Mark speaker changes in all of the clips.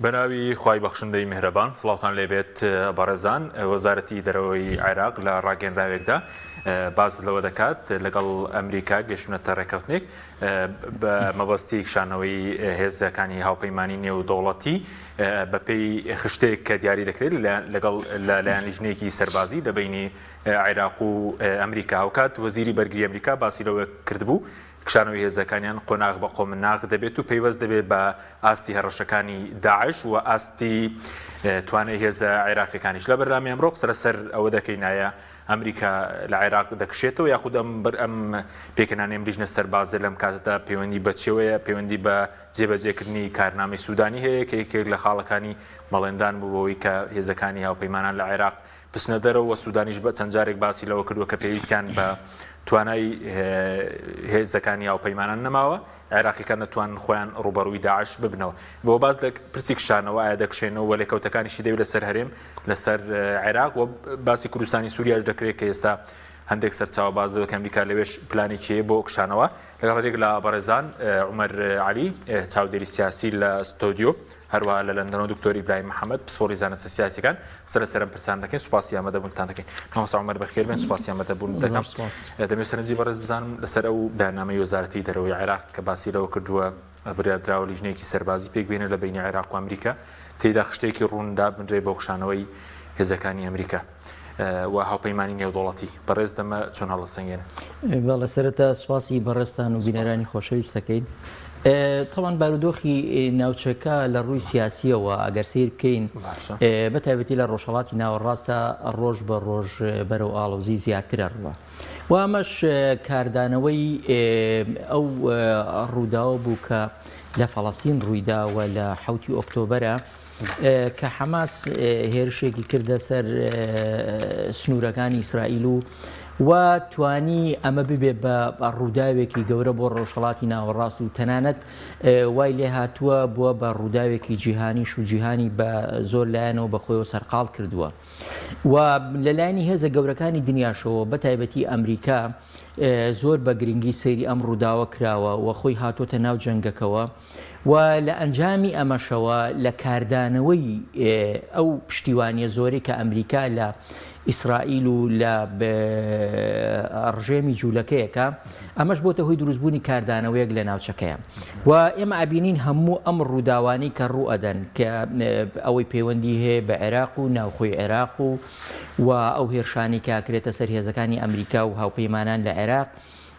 Speaker 1: بەناوی خوای بەخشندەی میهرەبان سڵاوتان لێبێت بەڕێزان وەزارەتی دەرەوەی عێراق لە ڕاگەیەنراوێکدا باز لەوە دەکات لەگەڵ ئەمریکا گەشتونەتە ڕێکەوتنێک بە مەبەستی کشانەوەی هێزەکانی هاوپەیمانی نێودەوڵەتی بەپێی خشتێک کە دیاری دەکرێت لەگەڵ لەلایەن لیژنەیەکی سەربازی لەبەینی عێراق و ئەمریکا هاوکات وەزیری بەرگری ئەمریکا باسی لەوە کردبوو کشانەوەی هێزەکانیان قۆناغ بە قۆمناغ دەبێت و پەیوەست دەبێت بە ئاستی هەڕەشەکانی داعش و ئاستی توانای هێزە عێراقیەکانیش لە بەرنامی ئەمڕۆ سەرەسەر ئەوە دەکەینایە ئەمریکا لە عێراق دەکشێتەوە یاخود ئەم پێکەنانەی لیژنە سەربازە لەم کاتەدا پەیوەندی بەچێوەیە پەیوەندی بە جێبەجێکردنی کارنامەی سوودانی هەیە کە یەکێک لە خاڵەکانی مەڵێندان بووەوەی کە هێزەکانی هاوپەیمانان لە عێراق بچنە دەرەوە سوودانیش بە چەند جارێک باسی لەوە کردووە کە پێویستیان بە توانای هێزەکانی هاوپەیمانان نەماوە عێراقیەکان دەتوان خۆیان ڕوبەڕووی داعش ببنەوە بۆ باز لە پرسی کشانەوە ئایا دەکشێنەوە و لێکەوتەکانیشی دەوێت لەسەر هەرێم لەسەر عێراق و باسی کوردستانی سووریاش دەکرێت کە ئێستا هەندێک سەرچاوە باز دەوە کە ئەمریکا لەوێش پلانێکیە بۆ کشانەوە لەگەڵ ڕێک لە بەڕێزان عومەر عەلی چاودێری سیاسی لە ستۆدیۆ هەروەها لە لەندەنەوە دکتۆر ئیبراهیم محەممەد پسپۆڕی زانستە سیاسیەکان سەرەسەرم پرسان دەکەین سوپاسی ئامادەبوونتان دەکەین مامۆستا عومەر بەخێر بێن سوپاسی ئامادەبوون دەکەم دەمەوێت سەرنجی بەڕێز بزانم لەسەر ئەو بەیاننامەی وەزارەتی دەرەوەی عێراق کە باسی لەوە کردووە بڕیاردراوە لیژنەیەکی سەربازی پێکبێنە لە بینی عێراق و ئەمریکا تێیدا خشتێکی ڕووندا بنرێ بۆ کشانەوەی هێزەکانی ئەمریکا و هاوپەیمانی نێودوڵەتی بەڕێز دەمە چۆن هەڵەسەنگێنن
Speaker 2: بەڵێ سەرەتا سوپاسی بەڕێستان و بینەرانی خۆشەویستەکەین طبعاً بارودۆخی ناوچەکە لە ڕووی سیاسیەوە ئەگەر سیر بکەین بەتایبەتی لە ڕۆژهەڵاتی ناوەڕاستە ڕۆژ بە ڕۆژ بەرەو ئاڵۆزی زیاترە ڕوە و ئەمەش کاردانەوەی ئەو ڕووداوە بوو کە لە فەڵەستین ڕوویداوە لە 7 ئۆکتۆبەرە کە حەماس هێرشێکی کردە سەر سنوورەکانی ئیسرائیل و توانی ئەمە ببێ بە ڕووداوێکی گەورە بۆ ڕۆژهەڵاتی ناوەڕاست و تەنانەت وای لێ هاتووە بووە بە ڕووداوێکی جیهانیش و جیهانی بە زۆر لایەنەوە بە خۆیەوە سەرقاڵ کردووە و لەلایەنی هێزە گەورەکانی دنیاشەوە بەتایبەتی ئەمریکا زۆر بە گرنگی سەیری ئەم ڕووداوە کراوە و خۆی هاتۆتە ناو جەنگەکەوە و لە ئەنجامی ئەمەشەوە لە کاردانەوەی ئەو پشتیوانیە زۆری کە ئەمریکا لە ئیسرائیل و لە ڕژێمی جوولەکەیەکە ئەمەش بۆتە هۆی دروستبوونی کاردانەوەیەک لە ناوچەکەیە و ئێمە ئابینین هەموو ئەم ڕووداوانی کە ڕوو ئەدەن کە ئەوەی پەیوەندی هەیە بە عێراق و ناوخۆی عێراق و ئەو هێرشانی کاکرێتە سەر هێزەکانی ئەمریکا و هاوپەیمانان لە عێراق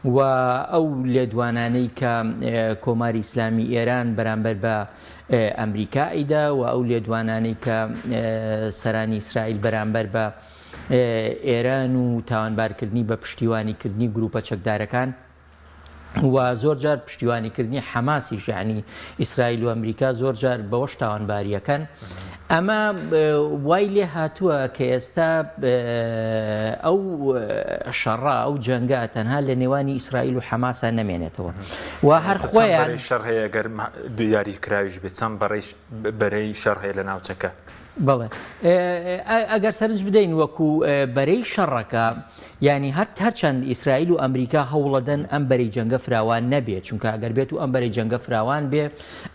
Speaker 2: و ئەو لێدوانانەی کە کۆماری ئیسلامی ئێران بەرامبەر بە ئەمریکا ئیدا و ئەو لێدوانانەی کە سەرانی ئیسرائیل بەرامبەر بە ئێران و تاوانبارکردنی بە پشتیوانیکردنی گروپە چەکدارەکان و زۆر جار پشتیوانیکردنی حەماسیش یعنی ئیسرائیل و ئەمریکا زۆر جار بەوەش تاوانباریەکەن ئەمە وای لێ هاتووە کە ئێستا ئەو شەڕا ئەو جەنگە تەنها لە نێوانی ئیسرائیل و حەماسە نەمێنێتەوە و هەر خۆیان
Speaker 1: شەڕ هەیە گەر دیاری کراویش بێت چەند بەرەی شەڕ هەیە لە ناوچەکە
Speaker 2: بەڵێ ئەگەر سەرنج بدەین وەکو بەرەی شەڕەکە ینی هەرچەند ئیسرائیل و ئەمریکا هەوڵەدەن ئەم بەرەی جەنگە فراوان نەبێت چونکە ئەگەر بێت و ئەم بەرەی جەنگە فراوان بێ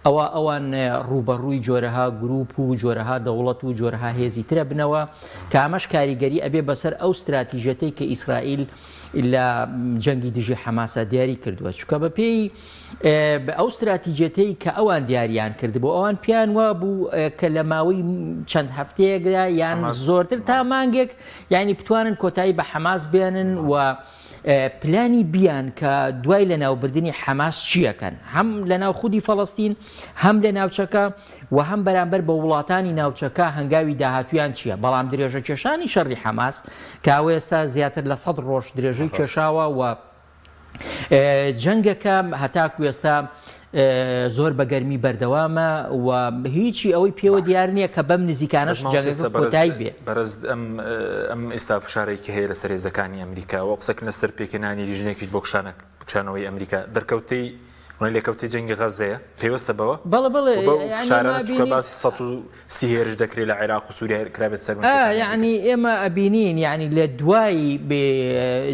Speaker 2: ئەوان ڕوبەڕووی جۆرەها گروپ و جۆرەها دەوڵەت و جۆرەها هێزی ترە بنەوە کە ئەمەش کاریگەری ئەبێ بەسەر ئەو استراتیژەتەی کە ئیسرائیل لە جەنگی دژی حەماسە دیاری کردووە چونکە بە پێی ئەو استراتیژەتەی کە ئەوان دیاریان کردبوو ئەوان پیان وا بوو کە لە ماوەی چەند هەفتەیەکدا یان زۆرتر تا مانگێک ینی بتوانن کۆتایی بە حەماس بێنن و پلانی بیان کە دوای لە ناوبردننی حەماس چیەکەن هەم لە ناو خودی فەڵەستین هەم لە ناوچەکە و هەم بەرامبەر بە وڵاتانی ناوچەکە هەنگاوی داهاتویان چییە بەڵام درێژە کێشانی شەڕی حەماس کە ئەوە ئێستا زیاتر لە 100 ڕۆژ درێژەی کێشاوە و جەنگەکە هەتاکو ئێستا زۆر بەگەرمی بەردەوامە و هیچی ئەوەی پێوە دیار نییە کە بەم نزیکانەش جەنگەکە کۆتایی بێ
Speaker 1: بەرز ئەم ئێستا فشارێکی هەیە لە سەرێزەکانی ئەمریکا و قسەکردنە سەر پێکەنانی لیژنێکیش بۆ کشانەوەی ئەمریکا دەرکەوتەی ڕۆی لێکەوتی جەنگی غەزەیە پێوەستە بەوە
Speaker 2: بەڵێ
Speaker 1: شارانە چکە باسی 130 هێرش دەکرێت لە عێراق و سووریا کرابێت سەر
Speaker 2: یعنی ئێمە ئەبینین یعنی لە دوایی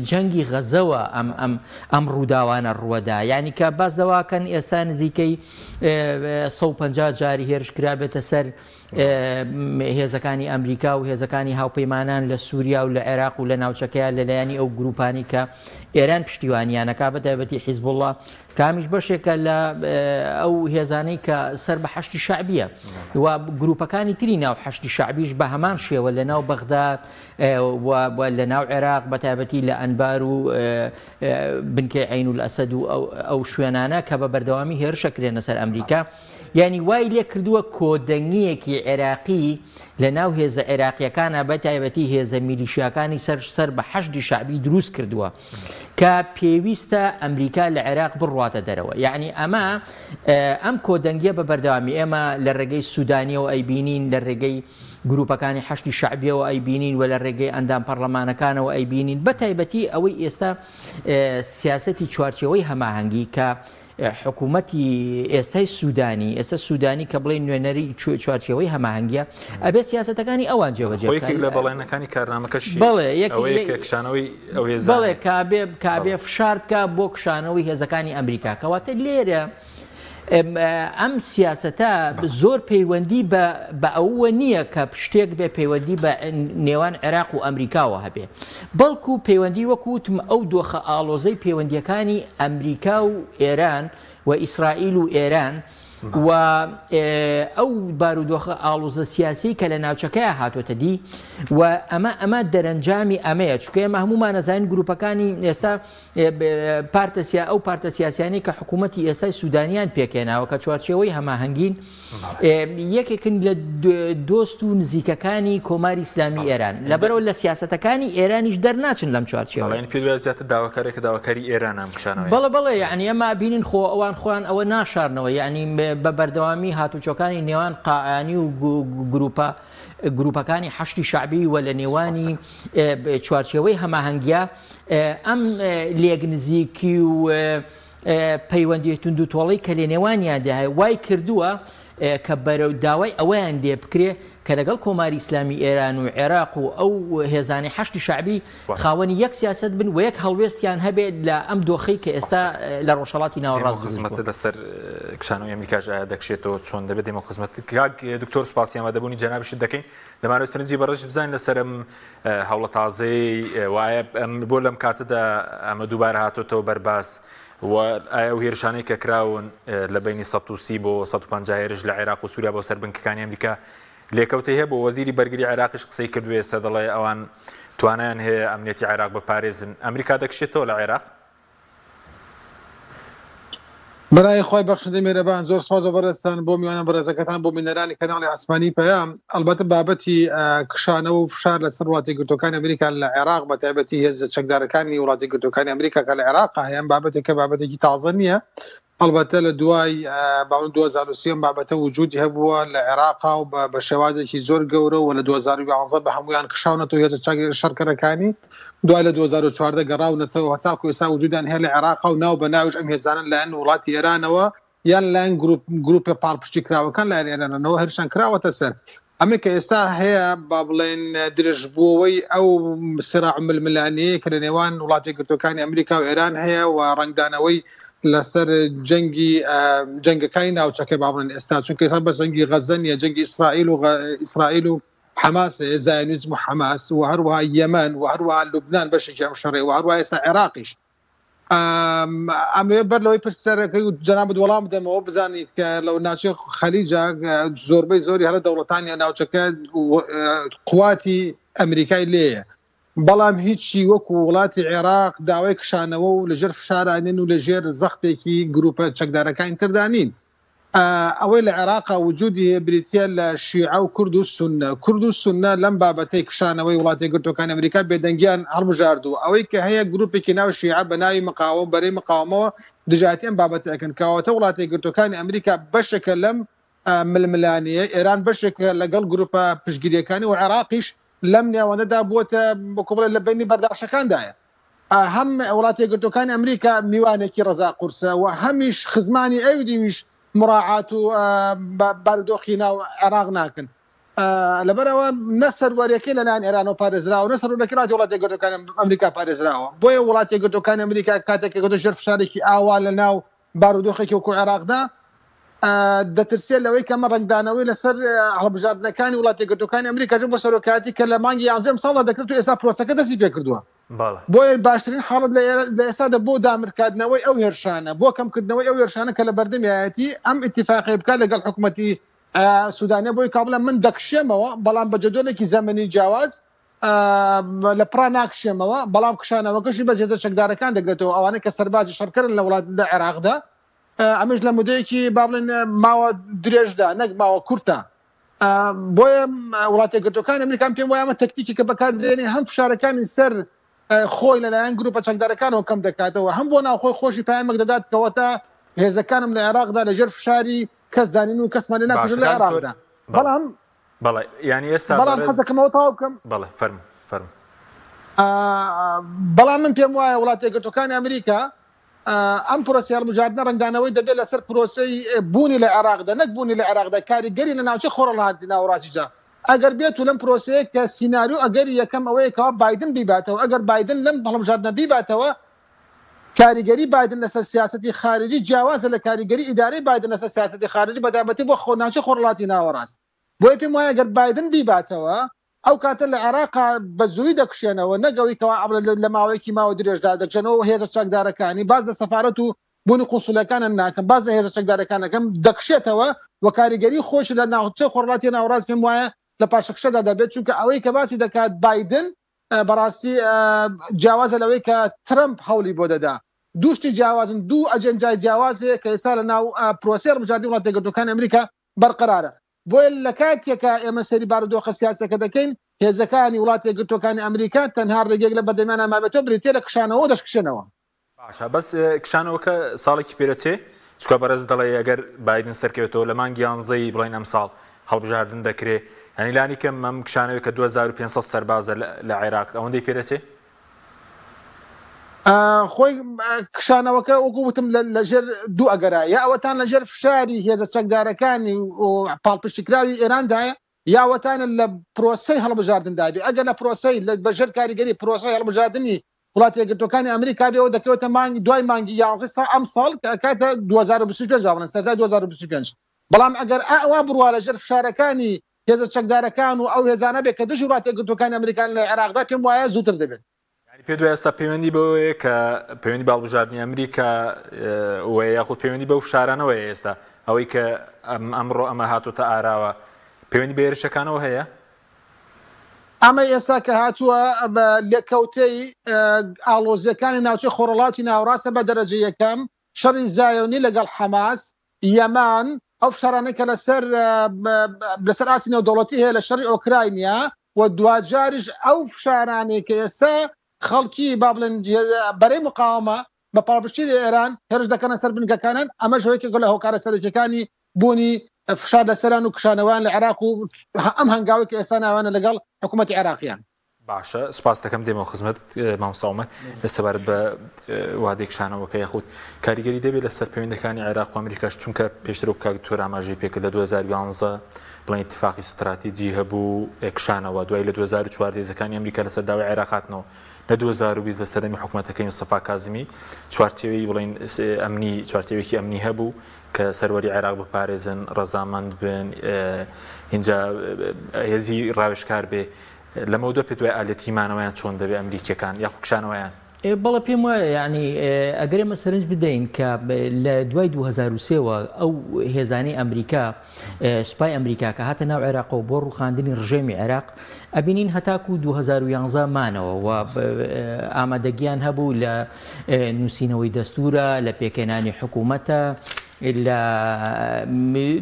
Speaker 2: جەنگی غەزەوە ئەم ڕووداوانە ڕوەدا یعنی کە باس دەواکەن ئێستا نزیکەی 150 جاری هێرش کرابێتە سەر هێزەکانی ئەمریکا و هێزەکانی هاوپەیمانان لە سووریا و لە عێراق و لە ناوچەکەیان لەلایەنی ئەو گروپانی کە ئێران پشتیوانیانەکە بەتایبەتی حیزب الله کامیش بەشێکە لە ئەو هێزانەی کە سەر بە حەشتی شعبیە و گروپەکانی تری ناو حەشتی شعبیش بە هەمان شێوە لە ناو بەغداد لە ناو عێراق بەتایبەتی لە ئەنبار و بنکەی عین الئەسەد و ئەو شوێنانە کە بە بەردەوامی هێرشەکرێنە سەر ئەمریکا یعنی وای لێ کردووە کۆدەنگیەکی عێراقی لە ناو هێزە عێراقیەکانە بەتایبەتی هێزە میلیشیاکانی سەر بە حەشتی شعبی دروست کردووە کە پێویستە ئەمریکا لە عێراق بڕواتە دەرەوە یعنی ئەم کۆدەنگیە بە بەردەوامی ئێمە لە ڕێگەی سوودانیەوە ئەیبینین لە ڕێگەی گروپەکانی حەشتی شعبیەوە ئەیبینین و لە ڕێگەی ئەندام پەرلەمانەکانەوە ئەیبینین بەتایبەتی ئەوەی ئێستا سیاسەتی چوارچێوەی هەماهەنگی کە حکوومەتی ئێستای سوودانی کە بڵێ نوێنەری چوارچێوەی هەماهەنگیە ئەبێ سیاسەتەکانی ئەوان جێبەجێ
Speaker 1: لە بەڵێنەکانی کارنامەکەشی
Speaker 2: بڵێ کابێ فشار بکە بۆ کشانەوەی هێزەکانی ئەمریکا کەواتە لێرە ئەم سیاسەتە زۆر پەیوەندی بە ئەوە نییە کە شتێک بێ پەیوەندی بە نێوان عێراق و ئەمریکاوە هەبێ بەڵکو پەیوەندی وەکوتم ئەو دۆخە ئاڵۆزەی پەیوەندیەکانی ئەمریکا و ئێران و ئیسرائیل و ئێران و ئەو بارودۆخە ئاڵۆزە سیاسی کە لە ناوچەکەیە هاتوۆتە دی و ئەمە دەرەنجامی ئەمەیە چکە ئێمە هەمومان نەزانین گروپەکانی ئێستا ئەو پارتە سیاسیانی کە حکوومەتی ئێستای سوودانیان پێکێناوە کە چوارچێوەی هەماهەنگین یەکێکن لە دۆست و نزیکەکانی کۆماری ئیسلامی ئێران لەبەرەوە لە سیاسەتەکانی ئێرانیش دەرناچن لەم چوارچێوە
Speaker 1: زیاتر داواکاری ئێران ئەم کشانەوە
Speaker 2: بەڵێ یعنی ئەمە بینین خۆ ئەوان خۆیان ئەوە ناشارنەوە یعنی بە بەردەوامی هاتوچۆکانی نێوان قاعانی و گروپەکانی حەشتی شعبی و لە نێوانی چوارچێوەی هەماهەنگیە ئەم لێگنزیکی و پەیوەندی تونند و تۆڵەی کە لە نێوانیاندا هەیە وای کردووە کە بەرەو داوای ئەوەیان لێ بکرێ کە لەگەڵ کۆماری ئیسلامی ئێران و عێراق و ئەو هێزانی حەشتی شعبی خاوەنی یەک سیاست بن و یەک هەڵوێستیان هەبێت لە ئەم دۆخەی کە ئێستا لە ڕۆژهەڵاتی ناوەڕاست
Speaker 1: خزمەتە لەسەر کشانەوەی ئەمریکاش دەکشێتەوە چۆن دەبێت دێمە خزمەت دکتۆر سوپاسی ئەمادەبوونی جەنابیشت دەکەین دەمانەوێت سەرنجی بەڕێژ بزانین لەسەرم هەوڵە تازەی وایە بۆ لەم کاتەدا ئەمە دووبارە هاتۆتەوە بەرباس و ئایا و هێرشانەی کە کراون لە بینی 130 بۆ 150 هێرش لە عێراق و سووریا بۆ سەربنکەکانی ئەمریکا لێکەوتەی هەیە بۆ وەزیری بەرگری عێراقیش قسەی کردووە ئێستا دەڵێ ئەوان توانیان هەیە ئەمنیەتی عێراق بپارێزن ئەمریکا دەکشێتەوە لە عێراق
Speaker 3: برای خۆی بەخشندەی میێرەبان زۆر سپاس بەڕێستان بۆ میوانە بەڕێزەکەتان بۆ بینەرانی کەناڵی ئاسمانی پەیام ئەلبەتە بابەتی کشانەوە و فشار لەسەر وڵاتی گرتوەکانی ئەمریکا لە عێراق بەتایبەتی هێزە چەکدارەکانی وڵاتی گرتوەکانی ئەمریکا کە لە عێراق هەیە بابەتێکە بابەتێکی تازە نییە البته لدوای باون 2030 بابەتە وجودی هەبووە لە عێراقا و بە شێوازێکی زۆر گەورە و لە 2011 بە هەمویان کشاونەتەوە هێزە شەرکەرەکانی دوای لە 2014 گەڕاونەتەوە هەتاکو ئێستا وجودیان هەیە لە عێراقا و ناو بەناوش ئەم هێزانن لایەن وڵاتی ئێرانەوە یان لایەن گروپی پاڵپشتی کراوەکان لایەن ئێرانەوە هەرشان کراوەتە سەر ئەمە کە ئێستا هەیە با بڵێن درێژبووەوەی ئەو سراع ململانەیە کە لە نێوان وڵاتی گرتوەکانی ئەمریکا و ئێران هەیە و ڕنگدانەوەی لەسەر جەنگەکانی ناوچەکە با بڵێن ئێستا چونکە ئێستا بە جەنگی غەزە نیە جەنگی ئیسرائیل و حماس زایۆنیزم و حماس و هەروەها یەمەن و هەروەها لوبنان بەشێکی ئەم شەڕێ و هەروەها ئێستا عێراقیش ئەمێ بەر لەوەی پرسیارەکەی و جەنابەت وەڵام بدەمەوە بزانیت کە لەو ناوچەی خەلیجا زۆربەی زۆری هەرە دەوڵەتانی ناوچەکە قواتی ئەمریکای لێیە بەڵام هیچی وەکو وڵاتی عێراق داوای کشانەوە و لەژێر فشارانین و لەژێر زەختێکی گروپە چەکدارەکانی تردانین ئەوەی لە عێراقا وجودی بریتە لە شیعە و کورد و سونە لەم بابەتەی کشانەوەی وڵاتی گرتوەکانی ئەمریکا بێدەنگیان هەڵبژاردووە ئەوەی کە هەیە گروپێکی ناو شیعە بە ناوی مقاومە بەرەی مقاومەوە دژاتی ئەم بابەتەکەن کەواتە وڵاتی گرتوەکانی ئەمریکا بەشێکە لەم ململانەیە ئێران بەشێکە لەگەڵ گروپە پشتگیریەکانی و عێراقیش لەم نێوانەدا بووە بۆ کۆبڵێ لە بینی بەرداشتەکاندایە هەم وڵاتی یەکگرتوەکانی ئەمریکا میوانێکی ڕەزا قورسە و هەمیش خزمانی ئەودیویش مراعات و بارودۆخی ناو عێراق ناکەن لەبەرەوە نە سەروەریەکەی لەلایەن ئێرانەوە پارێزراوە نە سەروەریەکەی وڵاتی یەکگرتوەکانی ئەمریکا پارێزراوە بۆیە وڵاتی یەکگرتوەکانی ئەمریکا کاتێک کە ژێر فشارێکی ئاوا لە ناو بارودۆخێکی وەکو عێراقدا دەترسێت لەوەی کەمە ڕنگدانەوەی لەسەر هەڵبژاردنەکانی وڵاتی یەکگرتوەکانی ئەمریکا بۆ سەرۆکاتی کە لە مانگی 11 ساڵدا دەکرێت و ئێستا پرۆسەکە دەستی پێ کردووە بۆیە باشترین حاڵت لە ئێستادا بۆ دامرکردنەوەی ئەو هێرشانە بۆ کەمکردنەوەی ئەو هێرشانە کە لە بەردەمیایەتی ئەم ئیتیفاقی بکات لەگەڵ حکوومەتی سوودانیا بۆی کابلە من دەکشێمەوە بەڵام بە جدۆلێکی زەمەنی جیاواز لە پرا ناکشێمەوە بەڵام کشانەوەکەشی بە هێزە چەکدارەکان دەگرێتەوە ئەوانە کە سەربازی شەڕکردن لە وڵات عێراقدا ئەمەش لە مودەیەکی با بڵێن ماوە درێژدا نەک ماوە کورتە بۆیە وڵاتی یەکگرتوەکانی ئەمریکا پێم وایە ئەمە تەکتیکی کە بەکاردێنێ هەم فشارەکانی سەر خۆی لەلایەن گروپە چەکدارەکانەوە کەم دەکاتەوە هەم بۆ ناوخۆی خۆشی پایامەک دەدات کەواتە هێزەکانم لە عێراقدا لەژێر فشاری کەس دانین و کەسمان لێ ناکوژن لە عێراقدا
Speaker 1: بەڵێ ینی ئێستا
Speaker 3: بەڵام حەزەکەمەوە تاو بکەم
Speaker 1: بەڵێ فەرموو
Speaker 3: بەڵام من پێم وایە وڵاتی یەکگرتوەکانی ئەمریکا ئەم پرۆسی هەڵبژاردنە ڕنگدانەوەی دەبێت لەسەر پرۆسەی بوونی لە عێراقدا نەک بوونی لە عێراقدا کاریگەری لە ناوچەی خۆڕەڵاتی ناوەڕاستیدا ئەگەر بێت و لەم پرۆسەیە کە سیناریۆ ئەگەری یەکەم ئەوەیە کەوا بایدن بیباتەوە ئەگەر بایدن لەم هەڵبژاردنە بیباتەوە کاریگەری بایدن لەسەر سیاسەتی خارجی جیاوازە لە کاریگەری ئیدارەی بایدن لەسەر سیاسەتی خارجی بەدابەتی بۆ ناوچەی خۆڕەڵاتی ناوەڕاست بۆیە پێم وایە ئەگەر بایدن بیباتەوە ئەو کاتە لە عێراقا بە زووی دەکشێنەوە نەگەوەی کەوا لە ماوەیەکی ماوە درێژدا دەکشێنەوە هێزە چەکدارەکانی باز لە سەفارەت و بوونی قونسوولەکانن ناکەم باز لە هێزە چەکدارەکانەکەم دەکشێتەوە و کاریگەری خۆش لە ناوچەی خۆڕەڵاتی ناوەڕاست پێم وایە لە پاشەکشەدا دەبێت چونکە ئەوەی کە باسی دەکات بایدن بەڕاستی جیاوازە لەوەی کە ترەمپ هەوڵی بۆ دەدا دووشتی جیاوازن دوو ئەجەندای جیاوازەیە کە ئێستا لە ناو پرۆسی هەڵبژاردنی وڵاتی یەکگرتوەکانی ئەمریکا بەرقەرارە بۆیە لە کاتێکە ئێمە سەری بارودۆخە سیاسەکە دەکەین هێزەکانی وڵاتی یەکگرتوەکانی ئەمریکا تەنها ڕێگەیەک لە بەردەمیانە مابێتەوە بریتێ لە کشانەوە دەشکشێنەوە
Speaker 1: باشە بەس کشانەوەکە ساڵێکی پێرەچێ چکە بەرز دەڵێ ئەگەر بایدن سەرکەوێتەوە لە مانگی 11 بڵین ئەم ساڵ هەڵبژاردن دەکرێت ینی لانی کەم ئەم کشانەوە کە 2500 سەربازە لە عێراق ئەوەندەی پێرەچێ
Speaker 3: خۆی کشانەوەکە وەکوتم لەژێر دوو ئەگەرە یا ئەوەتان لەژێر فشاری هێزە چەکدارەکانی و پاڵپشتیکراوی ئێراندایە یاوەتانە لە پرۆسەی هەڵبژاردندابێ ئەگەر لە پرۆسەی بەژێر کاریگەری پرۆسەی هەڵبژاردننی وڵاتی یەکگرتوەکانی ئەمریکا بێەوە دەکەوێتە مانگی دوای مانگی 11 ئەم ساڵ کاتە 2025 بڵێن سەرتا 2025 بەڵام ئەگەر ئەوا بڕوا لەژێر فشارەکانی هێزە چەکدارەکان و ئەو هێزانە بێت کە دژ وڵاتی یەکگرتوەکانی ئەمریکان لە عێراقدا پێم وایە زووتر دەبێت
Speaker 1: پێ دوای ئێستا پەیوەندی بەوەیە کە پەیوەندی باڵبژاردننی ئەمریکا وە یاخود پەیوەندی بەو فشارانەوەی ئێستا ئەوەی کە ئەمڕۆ ئەمە هاتوتە ئاراوە پەیوەندی بە هێرشەکانەوە هەیە
Speaker 3: ئەمە ئێستا کە هاتووە بە لێکەوتەی ئاڵۆزیەکانی ناوچەی خۆڕەڵاتی ناوەڕاستە بە دەرەجە یەکەم شەڕی زایۆنی لەگەڵ حەماس یەمان ئەو فشارانەی کە لەسەر ئاسی نێودەوڵەتی هەیە لە شەڕی ئۆکراینیا و دوجاریش ئەو فشارانەی کە ئێستا خەڵکی با بڵێن بەرەی مقاومە بە پاڵپشتی لە ئێران هێرش دەکەنە سەر بنکەکانن ئەمە ژەوەیەکێک لە هۆکارە سەرەکیەکانی بوونی فشار لەسەران و کشانەوەیان لە عێراق و ئەم هەنگاوی کە ئێستا ناوانە لەگەڵ حکوومەتی عێراقیان
Speaker 1: باشە سپاس دەکەم دێمەوە خزمەت مامۆستا لەسەبارەت بە وادەی کشانەوەکە یاخود کاریگەری دەبێت لەسەر پەیوەندەکانی عێراق و ئەمریکاش چونکە پێشتر و کاک تۆر ئاماژەی پێکرد لە 2011 بڵێن اتفاقی استراتیجی هەبوو کشانەوە دوای لە 2004 هێزەکانی ئەمریکا لەسەر داوای عێراقاتنەوە لە 2020 لە سەردەمی حکوومەتەکەی مستەفا کازمی چوارچێوەی بڵێن ئەمنی چوارچێوێکی ئەمنی هەبوو کە سەروەری عێراق بپارێزن ڕەزامەند بن اینجا هێزی ڕاوێژکار بێ لەمە دوای پێ دوای ئالەتیمانەوەیان چۆن دەبێت ئەمریکیەکان یاخود کشانەوەیان
Speaker 2: بەڵە پێم وایە ینی ئەگەر ئێمە سەرنج بدەین کە لە دوای 2023ەوە ئەو هێزانەی ئەمریکا سوپای ئەمریکا کە هاتە ناو عێراق و بۆ ڕووخاندنی ڕژێمی عێراق ئەبینین هەتاکو 2011 مانەوە و ئامادەگیان هەبوو لە نووسینەوەی دەستورە لە پێکەنانی حکوومەتە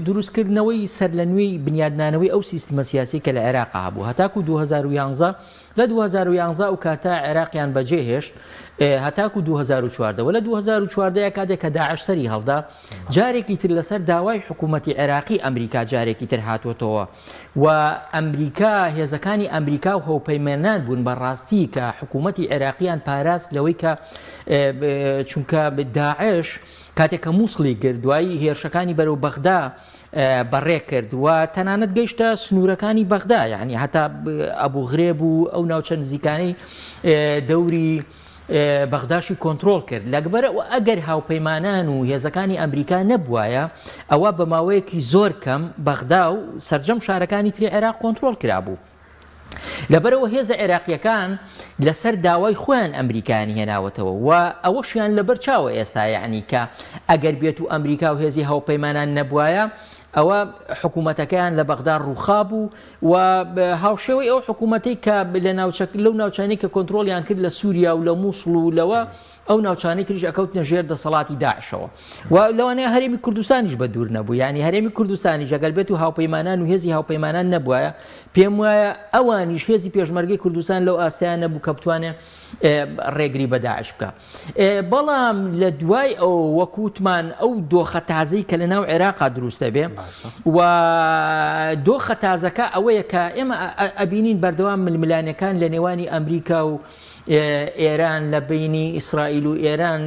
Speaker 2: دروستکردنەوەی سەر لە نوێی بنیادنانەوەی ئەو سیستمە سیاسی کە لە عێراق هەبوو هەتاکو 2011 لە 2011 و کاتە عێراقیان بەجێهێشت هەتاکو 2014 و لە 2014 کاتێک کە داعش سەری هەڵدا جارێکی تر لەسەر داوای حکوومەتی عێراقی ئەمریکا جارێکی تر هاتوۆتەوە و ئەمریکا هێزەکانی ئەمریکا و هەوپەیمانان بوون بەڕاستی کە حکوومەتی عێراقیان پاراست لەوەی کە چونکە داعش کاتێک کە مووسڵی کرد دوایی هێرشەکانی بەرەو بەغدا بەڕێ کرد و تەنانەت گەیشتە سنوورەکانی بەغدا یعنی هەتا ئەبوو غرێب و ئەو ناوچە نزیکانەی دەوری بەغداشی کۆنتترۆل کرد لەگبەر و ئەگەر هاوپەیمانان و هێزەکانی ئەمریکا نەبووایە ئەوە بە ماوەیەکی زۆر کەم بەغدا و سەرجەم شارەکانی تری عێراق کۆنتترۆل کرابوو. لەبەرەوە هێزە عێراقیەکان لەسەر داوای خۆیان ئەمریکانی هێناوەتەوە و ئەوەشیان لەبەر چاوە ئێستا یعنی کە ئەگەر بێت و ئەمریکا و هێزی هاوپەیمانان نەبوایە ئەوە حکوومەتەکەیان لە بەغدا ڕووخا بوو و هاوشێوەی ئەو حکوومەتی کە لەو ناوچانەی کە کۆنتترۆلیان کرد لە سووریا و لە مووسڵ و لەوە ئەو ناوچانەی تریش ئەکەوتنە ژێر دەسەڵاتی داعشەوە و لەوانەیە هەرێمی کوردستانیش بە دوور نەبوو ینی هەرێمی کوردستانی ئەگەر بێت و هاوپەیمانان و هێزی هاوپەیمانان نەبووایە پێم وایە ئەوانیش هێزی پێشمەرگەی کوردستان لەو ئاستیان نەبوو کە بتوانێت ڕێگری بە داعش بکە. بەڵام لە دوای ئەو وەکوتمان ئەو دۆخە تازەی کە لە ناو عێراقا دروستە بێ و دۆخە تازەکە ئەوەیە کە ئێمە ئەبینین بەردەوام ململانەکان لە نێوانی ئەمریکا و ئێران لە بینی ئیسرائیل و ئێران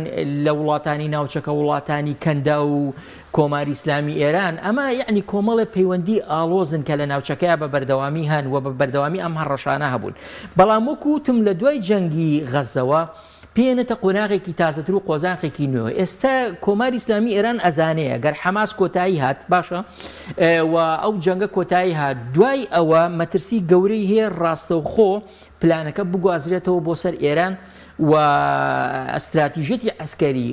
Speaker 2: لە وڵاتانی ناوچەکە وڵاتانی کەندا و کۆماری ئیسلامی ئێران ئەمە یعنی کۆمەڵە پەیوەندی ئاڵۆزن کە لە ناوچەکەیە بە بەردەوامی هەن و بە بەردەوامی ئەم هەڕەشانە هەبوون. بەڵام وەکوتم لە دوای جەنگی غەزەوە پێنێتە قۆناغێکی تازەتر و قۆزاقێکی نوێ. ئێستا کۆماری ئیسلامی ئێران ئەزانەیە گەر حەماس کۆتایی هات باشە و ئەو جەنگە کۆتایی هات دوای ئەوە مەترسی گەورەی هەیە ڕاستەوخۆ پلانەکە بگوازرێتەوە بۆ سەر ئێران و ئەستراتیژێتی عسکەری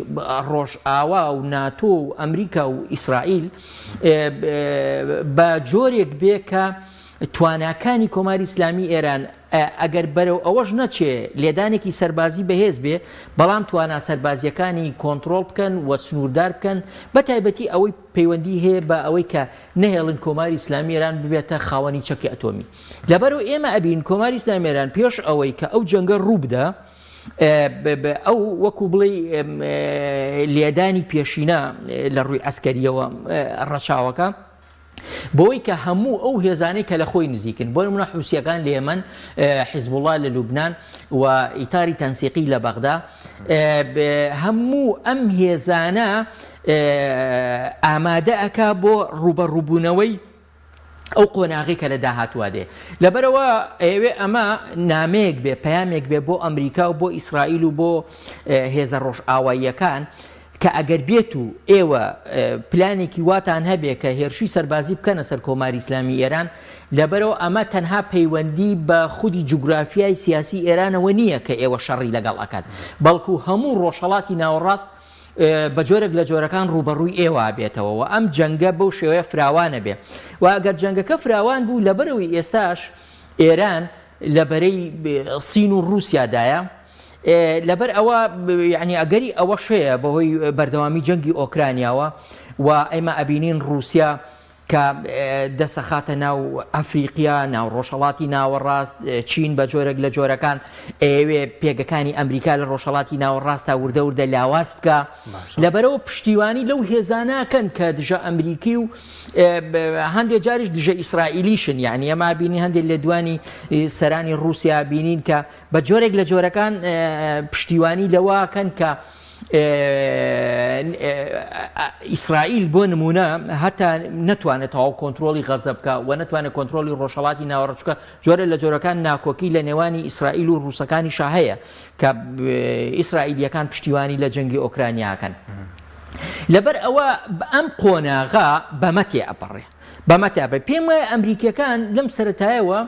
Speaker 2: ڕۆژئاوا و ناتۆ و ئەمریکا و ئیسرائیل بە جۆرێک بێ کە تواناکانی کۆماری ئیسلامی ئێران ئەگەر بەرەو ئەوەش نەچێ لێدانێکی سەربازی بەهێز بێ بەڵام توانا سەربازیەکانی کۆنتترۆل بکەن و سنووردار بکەن بە تایبەتی ئەوەی پەیوەندی هەیە بە ئەوەی کە نەهێڵن کۆماری ئیسلامی ئێران ببێتە خاوەنی چەکی ئەتۆمی. لەبەرەوە ئێمە ئەبین کۆماری ئیسلامی ئێران پێش ئەوەی کە ئەو جەنگە ڕوو بدە ئەو وەکو بڵێ لێدانی پێشینە لە ڕووی عەسکەریەوە ڕەچاوەکە بۆی کە هەموو ئەو هێزانەی کە لە خۆی نزیکن بۆ نمونە حوسیەکان لە یەمەن حیزبوڵڵا لە لوبنان و ئیتاری تەنسیقی لە بەغدا هەموو ئەم هێزانە ئامادە ئەکا بۆ ڕوبەڕووبوونەوەی ئەو قۆناغی کە لە داهاتوە دێ. لەبەرەوە ئێوێ ئەمە نامەیەک بێ پەیامێک بێ بۆ ئەمریکا و بۆ ئیسرائیل و بۆ هێزە ڕۆژئاواییەکان کە ئەگەر بێت و ئێوە پلانێکی واتان هەبێ کە هێرشی سەربازی بکەنە سەر کۆماری ئیسلامی ئێران لەبەرەوە ئەمە تەنها پەیوەندی بە خودی جوگرافیای سیاسی ئێرانەوە نییە کە ئێوە شەڕی لەگەڵ ئەکات بەڵکو هەموو ڕۆژهەڵاتی ناوەڕاست بە جۆرێک لە جۆرەکان ڕوبەڕووی ئێوە بێتەوە و ئەم جەنگە بەو شێوەیە فراوانە بێ و ئەگەر جەنگەکە فراوان بوو لەبەرەوەی ئێستاش ئێران لەبەرەی سین و رووسیادایە لەبەر ئەوە یعنی ئەگەری ئەوە شەیە بەهۆی بەردەوامی جەنگی ئۆکرانیاوە و ئێمە ئەبینین رووسیا کە دەسەخاتە ناو ئەفریقیا ناو ڕۆژهەڵاتی ناوەڕاست چین بە جۆرێک لە جۆرەکان ئەوێ پێگەکانی ئەمریکا لە ڕۆژهەڵاتی ناوەڕاستە وردە وردە لاواز بکە لەبەرەوە پشتیوانی لەو هێزاناکەن کە دژە ئەمریکی و هەندێک جاریش دژە ئیسرائیلیشن یعنی ئەمە بینین هەندێک لە دوانی سەرانی رووسیا بینین کە بە جۆرێک لە جۆرەکان پشتیوانی لەوەکەن کە ئیسرائیل بۆ نمونە هەتا نەتوانێت تەواو کۆنتترۆلی غەزە بکە و نەتوانێت کۆنتترۆلی ڕۆژهەڵاتی ناوەڕچکە جۆرە لە جۆرەکان ناکۆکی لە نێوانی ئیسرائیل و ڕووسەکانی شاهەیە کە ئیسرائیلیەکان پشتیوانی لە جەنگی ئۆکرانیاکەن. لەبەر ئەوە ئەم قۆناغا بەمەتێ ئەپەڕێ بەمەتە بە پێم وایە ئەمریکیەکان لەم سەرەتایەوە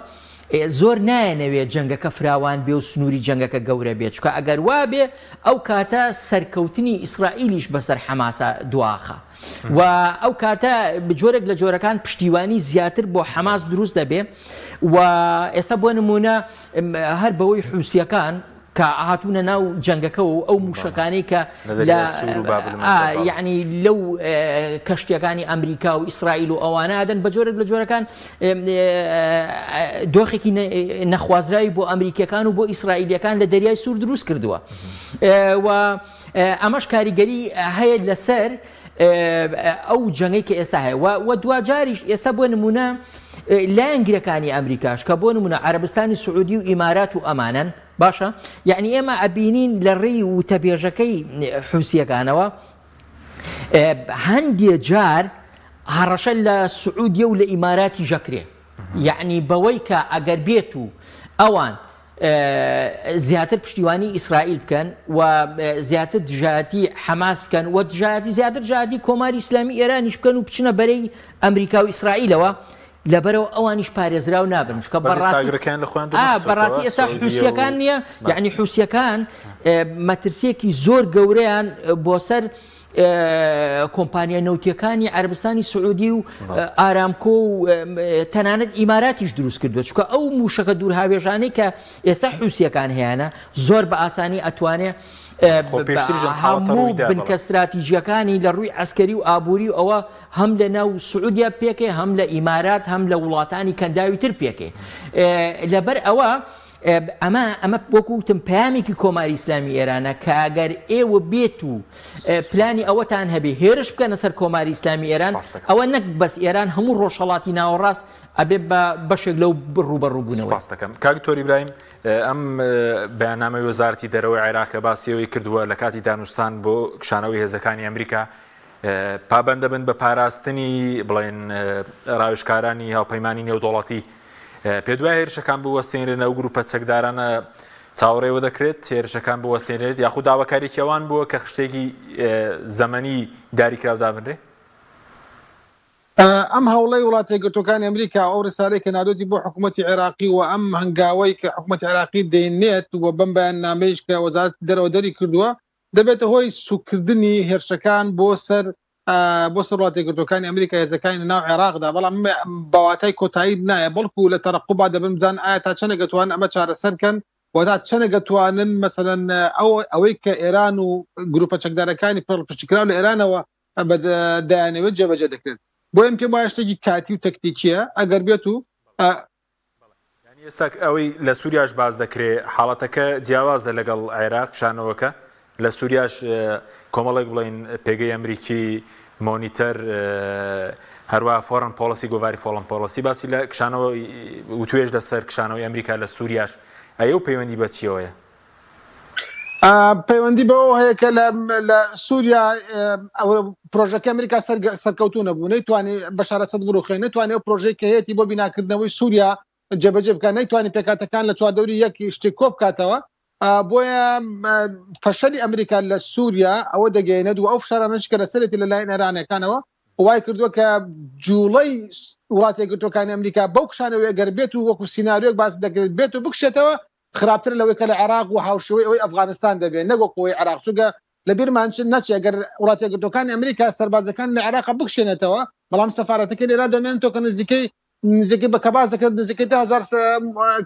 Speaker 2: زۆر نایەنەوێت جەنگەکە فراوان بێ و سنووری جەنگەکە گەورە بێت چکە ئەگەر وابێ ئەو کاتە سەرکەوتنی ئیسرائیلیش بەسەر حەماسە دواخە و ئەو کاتە جۆرێک لە جۆرەکان پشتیوانی زیاتر بۆ حەماس دروست دەبێ و ئێستا بۆ نمونە هەر بەوەی حوسیەکان کە هاتوونە ناو جەنگەکە و ئەو موشەکانی کە یعنی لەو کەشتیەکانی ئەمریکا و ئیسرائیل و ئەوانەدەن بە جۆرێک لە جۆرەکان دۆخێکی نەخوازرایی بۆ ئەمریکیەکان و بۆ ئیسرائیلیەکان لە دەریای سوور دروست کردووە و ئەمەش کاریگەری هەیە لەسەر ئەو جەنگەی کە ئێستا هەیە و دوجاریش ئێستا بۆ نمونە لایەنگرەکانی ئەمریکاش کە بۆ نمونە عەرەبستانی سعودی و ئیمارات و ئەمانن باشە یعنی ئێمە ئەبینین لە ڕێی وتەبێژەکەی حوسیەکانەوە هەندێک جار هەڕەشە لە سعودیە و لە ئیماراتی ژەکرێ یعنی بەوەی کە ئەگەر بێت و ئەوان زیاتر پشتیوانی ئیسرائیل بکەن و زیاتر دژایەتی حەماس بکەن و دژایەتی زیاتر دژایەتی کۆماری ئیسلامی ئێرانیش بکەن و بچنە بەرەی ئەمریکا و ئیسرائیلەوە لەبەرەوە ئەوانیش پارێزراو نابن کە بەڕاستی ئێستا حوسیەکان نییە یعنی حوسیەکان مەترسیەکی زۆر گەورەیان بۆ سەر کۆمپانیا نەوتیەکانی عەرەبستانی سعودی و ئارامکۆ و تەنانەت ئیماراتیش دروست کردووە چونکە ئەو موشەکە دوور هاوێژانەی کە ئێستا حوسیەکان هەیەە زۆر بە ئاسانی ئەتوانێت هەموو بنکە استراتیژیەکانی لە ڕووی عەسکەری و ئابووری و ئەوە هەم لە ناو سعودیا پێکێ هەم لە ئیمارات هەم لە وڵاتانی کەنداوی تر پێکێ لەبەر ئەوە ئەمە وەکوتم پامێکی کۆماری ئیسلامی ئێرانە کە ئەگەر ئێوە بێت و پلانی ئەوەتان هەبێ هێرش بکەنە سەر کۆماری ئیسلامی ئێران ئەوە نەک بەس ئێران هەموو ڕۆژهەڵاتی ناوەڕاست ئەبێ بە بەشێک لەو ڕوبەڕووبوونەوە
Speaker 1: دەکەم کاکتۆر ئیبراهیم ئەم بەیاننامەی وەزارەتی دەرەوەی عێراق باسیەوەی کردووە لە کاتی دانوستان بۆ کشانەوەی هێزەکانی ئەمریکا پابەندە بن بە پاراستنی بڵێن ڕاوێژکارانی هاوپەیمانی نێودوڵەتی پێ دوای هێرشەکان بوەستێنرێنە ئەو گروپە چەکدارانە چاوەڕێوە دەکرێت هێرشەکان بوەستێنرێت یاخود داواکاریی ئەوان بووە کە خشتێکی زەمەنی داریکراو دابنرێ
Speaker 3: ئەم هەوڵەی وڵاتی یەکگرتووەکانی ئەمریکا ئەو ڕسالەی کە نادۆتی بۆ حکوومەتی عێراقی و ئەم هەنگاوەی کە حکوومەتی عێراقی دێنێت و بەم بەیاننامەیەش کە وەزارەتی دەرەوە دەری کردووە دەبێتە هۆی سوکردنی هێرشەکان بۆ سەر وڵاتی یەکگرتووەکانی ئەمریکا هێزەکانی ناو عێراقدا بەڵام بەواتای کۆتایی نایە بەڵکو لە تەرەقوبا دەبن بزان ئایا تا چەندە دەتوانن ئەمە چارەسەر بکەن و تا چەندە دەتوانن مەسەلەن ئەوەی کە ئێران و گروپە چەکدارەکانی پشتیکراو لە ئێرانەوە دایانەوێت جێبەجێ دەکرێت بۆ ئەم پێم وایە شتێکی کاتی و تەکتیکیە ئەگەر بێت و
Speaker 1: ئێستا ئەوەی لە سووریاش باز دەکرێت حاڵەتەکە جیاوازە لەگەڵ عێراق شانەوەکە لە سووریاش کۆمەڵێک بڵین پێگەی ئەمریکی مۆنیتەر هەروە فۆرن پۆلیسی گۆڤاری فۆڵن پۆلیسی باسی لە کشانەوە وتوێژ لەسەر کشانەوەی ئەمریکا لە سووریاش ئەو پەیوەندی بە چیەوەیە
Speaker 3: پەیوەندی بەەوە هەیە کە لە سووریا پرۆژەکە ئەمریکا سەرکەوتوو نەبوو نەیتوانێت بەشارە سەد بڕوخێن نەتوانێت پرۆژەی کە هەیەی بۆ بیناکردنەوەی سووریا جێبەجێ بکات نەیتوانێت پێکاتەکان لە چواردەوری یەکی شتێک کۆ بکاتەوە بۆیە فەشەلی ئەمریکا لە سووریا ئەوە دەگەێنێت و ئەو فشارانەش کە لەسەرێتی لەلایەن ئێرانەکانەوە وای کردووە کە جوڵەی وڵاتی یەکگرتووەکانی ئەمریکا بەو کشانەوەی ئەگەر بێت و وەکو سیناریۆک باس دەکرێت بێت و بکشێتەوە خراپتر لەوەی کە لە عێراق و هاوشەوەی ئەوەی ئەفغانستان دەبێت نەگۆکەوەی عێراق چووکە لە بیرمان نەچێت ئەگەر وڵاتی یەکگرتووەکانی ئەمریکا سەربازەکان لە عێراق بکشێنێتەوە بەڵام سەفارەتەکەی لێرە دەمێنێتەوە کە نزیکەی بە کەباز دەکرێت نزیکەی 1000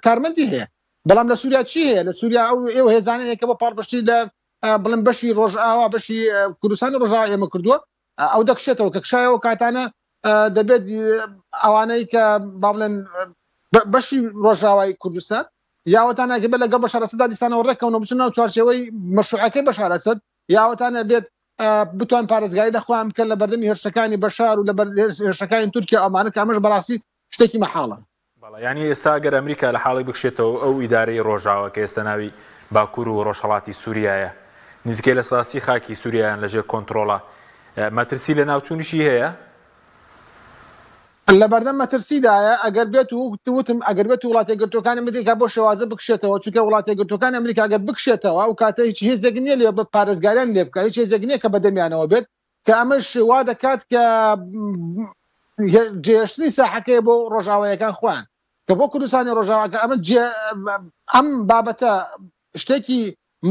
Speaker 3: کارمەندی هەیە بەڵام لە سووریا چی هەیە لە سووریا ئێوە هێزانەیە کە بە پاڵپشتی لە بڵێن بەشی ڕۆژئاوا بەشی کوردستانی ڕۆژاوا ئێمە کردووە ئەو دەکشێتەوە کە کشایەوە کاتانە دەبێت ئەوانەی کە با بڵێن بەشی ڕۆژاوای کوردستان یاوەتان ناکەبێت لەگەڵ بەشار ئەسەددا دیسانەوە ڕێکەونەوە بچن ناو چوارچێوەی مەشروعەکەی بەشار ئەسەد یاوەتانە بێت بتوان پارێزگایی دەخوام بکەن لە بەردەمی هێرشەکانی بەشار و لە هێرشەکانی تورکیا ئەمانە کە ئەمەش بەڕاستی شتێکی مەحاڵە
Speaker 1: ینی ئێستا گەر ئەمریکا لە حاڵی بکشێتەوە ئەو ئیدارەی ڕۆژاوە کە ئێستا ناوی باکوور و ڕۆژهەڵاتی سووریایە نزیکەی لە سەداسی خاکی سووریایان لەژێر کۆنتڕۆڵە مەترسی لە ناوچوونیشی هەیە
Speaker 3: لە بەردەم مەترسیدایە ئەگەر بێت و وتم ئەگەر بێت وڵاتی یەکگرتووەکانی ئەمریکا بۆ شێوازە بکشێتەوە چونکە وڵاتی یەکگرتووەکانی ئەمریکا ئەگەر بکشێتەوە و کاتە هیچ هێزێک نییە لێ بە پارێزگاریان لێ بکات هیچ هێزێک نییە کە بەدەمیانەوە بێت کە ئەمەش وا دەکات کە جێشتنی ساحەکەی بۆ ڕۆژاوایەکان خوان کە بۆ کوردستانی ڕۆژاواکە ئەم بابەتە شتێکی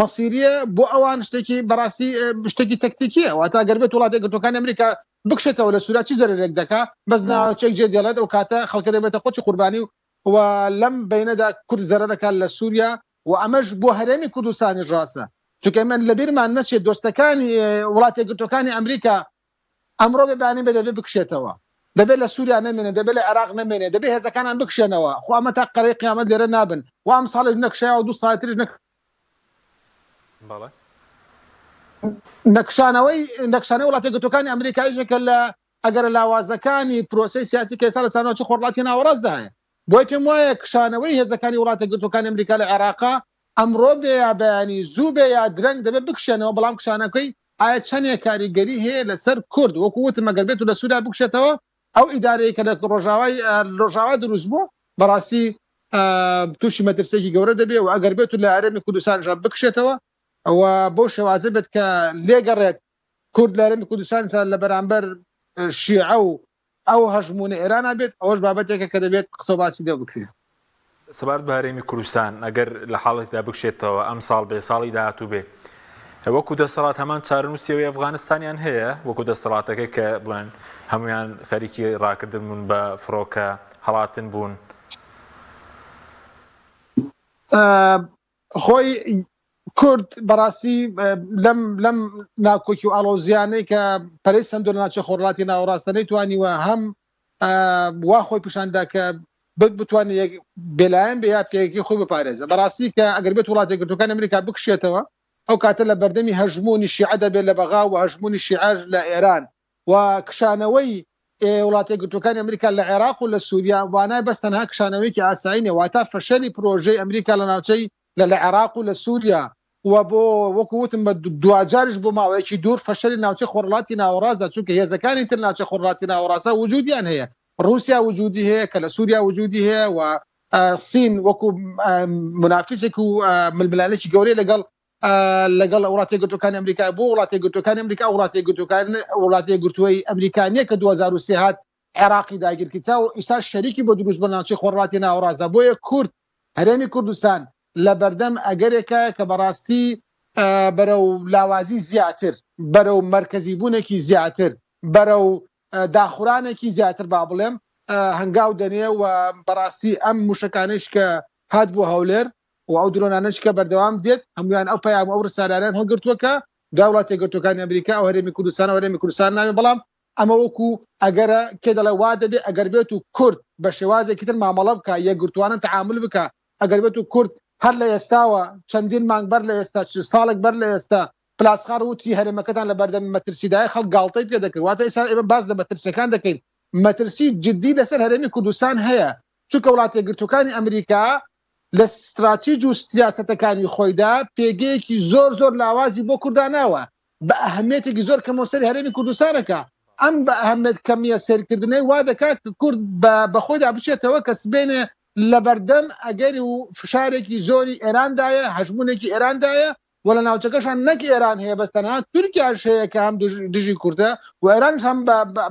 Speaker 3: مەسیریە بۆ ئەوان شتێکی بەڕاستی شتێکی تەکتیکیە واتە ئەگەر بێت وڵاتی یەکگرتووەکانی ئەمریکا بکشێتەوە لە سووریا چی زەرێک دەکات بەس ناوچێک جێ دێڵێت ئەو کاتە خەڵکە دەبێتە خۆی قوربانی و لەم بینەدا کورد زەرەکان لە سووریا و ئەمەش بۆ هەرێمی کوردستانی ڕاستە چونکە من لەبیرمان نەچێت دۆستەکانی وڵاتی یەکگرتوەکانی ئەمریکا ئەمڕۆ بێبانێ بە دەبێت بکشێتەوە دەبێت لە سووریا نەمێنێ دەبێت لە عێراق نەمێنێ دەبێت هێزەکانان بکشێنەوە خو ئەمە تا قەرەی قیامەت لێرە نابن و ئەم ساڵێک نەکشایەوە 2 ساڵ تریش نەکشانەوەی وڵاتی یەکگرتوەکانی ئەمریکاییشێکە لە ئەگەر لاوازەکانی پرۆسەی سیاسی کە ئێستا لە چانەوە چ خۆرڵاتی ناوەڕاستدا هەیە بۆی پێم وایە کشانەوەی هێزەکانی وڵاتی یەکگرتوەکانی ئەمریکا لە عێراقا ئەمڕۆ بێ یا بەیانی زوو بێ یا درەنگ دەبێت بکشێنەوە بەڵام کشانەکەی ئایا چەندێک کاریگەری هەیە لەسەر کورد وەکو وتم ئەگەر بێت و لە سووریا بکشێتەوە ئەو ئیدارەیە کە لە ڕۆژاوای دروست بووە بەڕاستی تووشی مەترسێکی گەورە دەبێت و ئەگەر بێت و لە هەرێمی کوردستانیش بکشێتەوە ئەوە بۆ شێوازە بێت کە لێگەڕێت کورد لە هەرێمی کوردستان لە بەرامبەر شیعە و ئەو هەژمونە ئێرانە بێت ئەوەش بابەتێکە کە دەبێت قسە و باسی دێ بکرێت
Speaker 1: سەبارەت بە هەرێمی کوردستان ئەگەر لە حاڵێکدا بکشێتەوە ئەم ساڵ بێ ساڵی داهاتوو بێ وەکو دەسەڵات هەمان چارەنووسیەوەی ئەفغانستانیان هەیە وەکو دەسەڵاتەکەی کە بڵێن هەمویان خەریکی ڕاکردن بوون بە فڕۆکە هەڵاتن بوون
Speaker 3: خۆی کورد بەڕاستی لەم ناکۆکی و ئاڵۆزیانەی کە پەرەی سندۆ لە ناوچەی خۆرهەڵاتی ناوەڕاستە نەیتوانیوە هەم وا خۆی پیشاندا کە بتوانێت بێلایەن بێ یا پێیەکی خۆی بپارێزە بەڕاستی کە ئەگەر بێت وڵاتی یەکگرتوەکانی ئەمریکا بکشێتەوە ئەو کاتە لە بەردەمی هەژمونی شیعە دەبێت لە بەغا و هەژمونی شیعەش لە ئێران و کشانەوەی وڵاتی یەکگرتوەکانی ئەمریکا لە عێراق و لە سووریا وانای بەس تەنها کشانەوەیکی ئاسایی نێ واتە فەشەلی پرۆژەی ئەمریکا لە ناوچەی لە عێراق و لە سووریا و بۆ وەکو وتم بە دوجاریش بۆ ماوەیەکی دوور فەشەلی ناوچەی خۆرهەڵاتی ناوەڕاستدا چونکە هێزەکانی تر ناوچەی خۆرهەڵاتی ناوەڕاستە وجودیان هەیە رووسیا وجودی هەیە کە لە سووریا وجودی هەیە و سین وەکو منافسێک و ململانێکی گەورەی لەگەڵ وڵاتی یەکگرتوەکانی ئەمریکا بۆ وڵاتی یەکگرتوەکانی ئەمریکا وڵاتی یەکگرتووەی ئەمریکانیە کە 2023 هات عێراقی داگیرکرد و ئیسا شەریکی بۆ دروست بە ناوچەی خۆرهەڵاتی ناوەڕاستدا بۆیە کورد هەرێمی کوردستان لە بەردەم ئەگەرێکە کە بەڕاستی بەرەو لاوازی زیاتر بەرەو مەرکەزی بوونێکی زیاتر بەرەو داخورانێکی زیاتر با بڵێم هەنگاو دەنێ و بەڕاستی ئەم موشەکانش کە هات بۆ هەولێر و ئەو درۆنانش کە بەردەوام دێت هەمویان ئەو پەیام ئەو ڕسالانیان هەڵگرتووەکە دا وڵاتی یەکگرتوەکانی ئەمریکا و هەرێمی کوردستان و هەرێمی کوردستان ناوێ بەڵام ئەمە وەکو ئەگەرە کێ دەڵێ وا دەبێت ئەگەر بێت و کورد بە شێوازێکی تر مامەڵە بکە یەکگرتوانە تەعامل بکە ئەگەر بێت و کورد هەر لە ئێستاوە چەندین مانگ بەر لە ئێستا ساڵێک بەر لە ئێستا پلاسخار وتی هەرێمەکەتان لە بەردەم مەترسیدای خەڵک گاڵتەی پێ دەکرد واتە ئێستا ئێمە باز لە مەترسیەکان دەکەین مەترسی جدی لەسەر هەرێمی کوردستان هەیە چونکە وڵاتی یەکگرتوەکانی ئەمریکا لە استراتیژ و سیاسەتەکانی خۆیدا پێگەیەکی زۆر لاوازی بۆ کورداناوە بە ئەهەمیەتێکی زۆر کەمەوە سەری هەرێمی کوردستانەکە ئەم بە ئەهەمیەت کەمیە سەرکردنەی وا دەکات کە کورد بە خۆیدا بچێتەوە کە سبێنێ لە بەردەم ئەگەری و فشارێکی زۆری ئێراندایە هەژمونێکی ئێراندایە و لە ناوچەکەشان نەک ئێران هەیە بەستەنها تورکیاش هەیە کە هەم دژی کوردە و ئێرانش هەم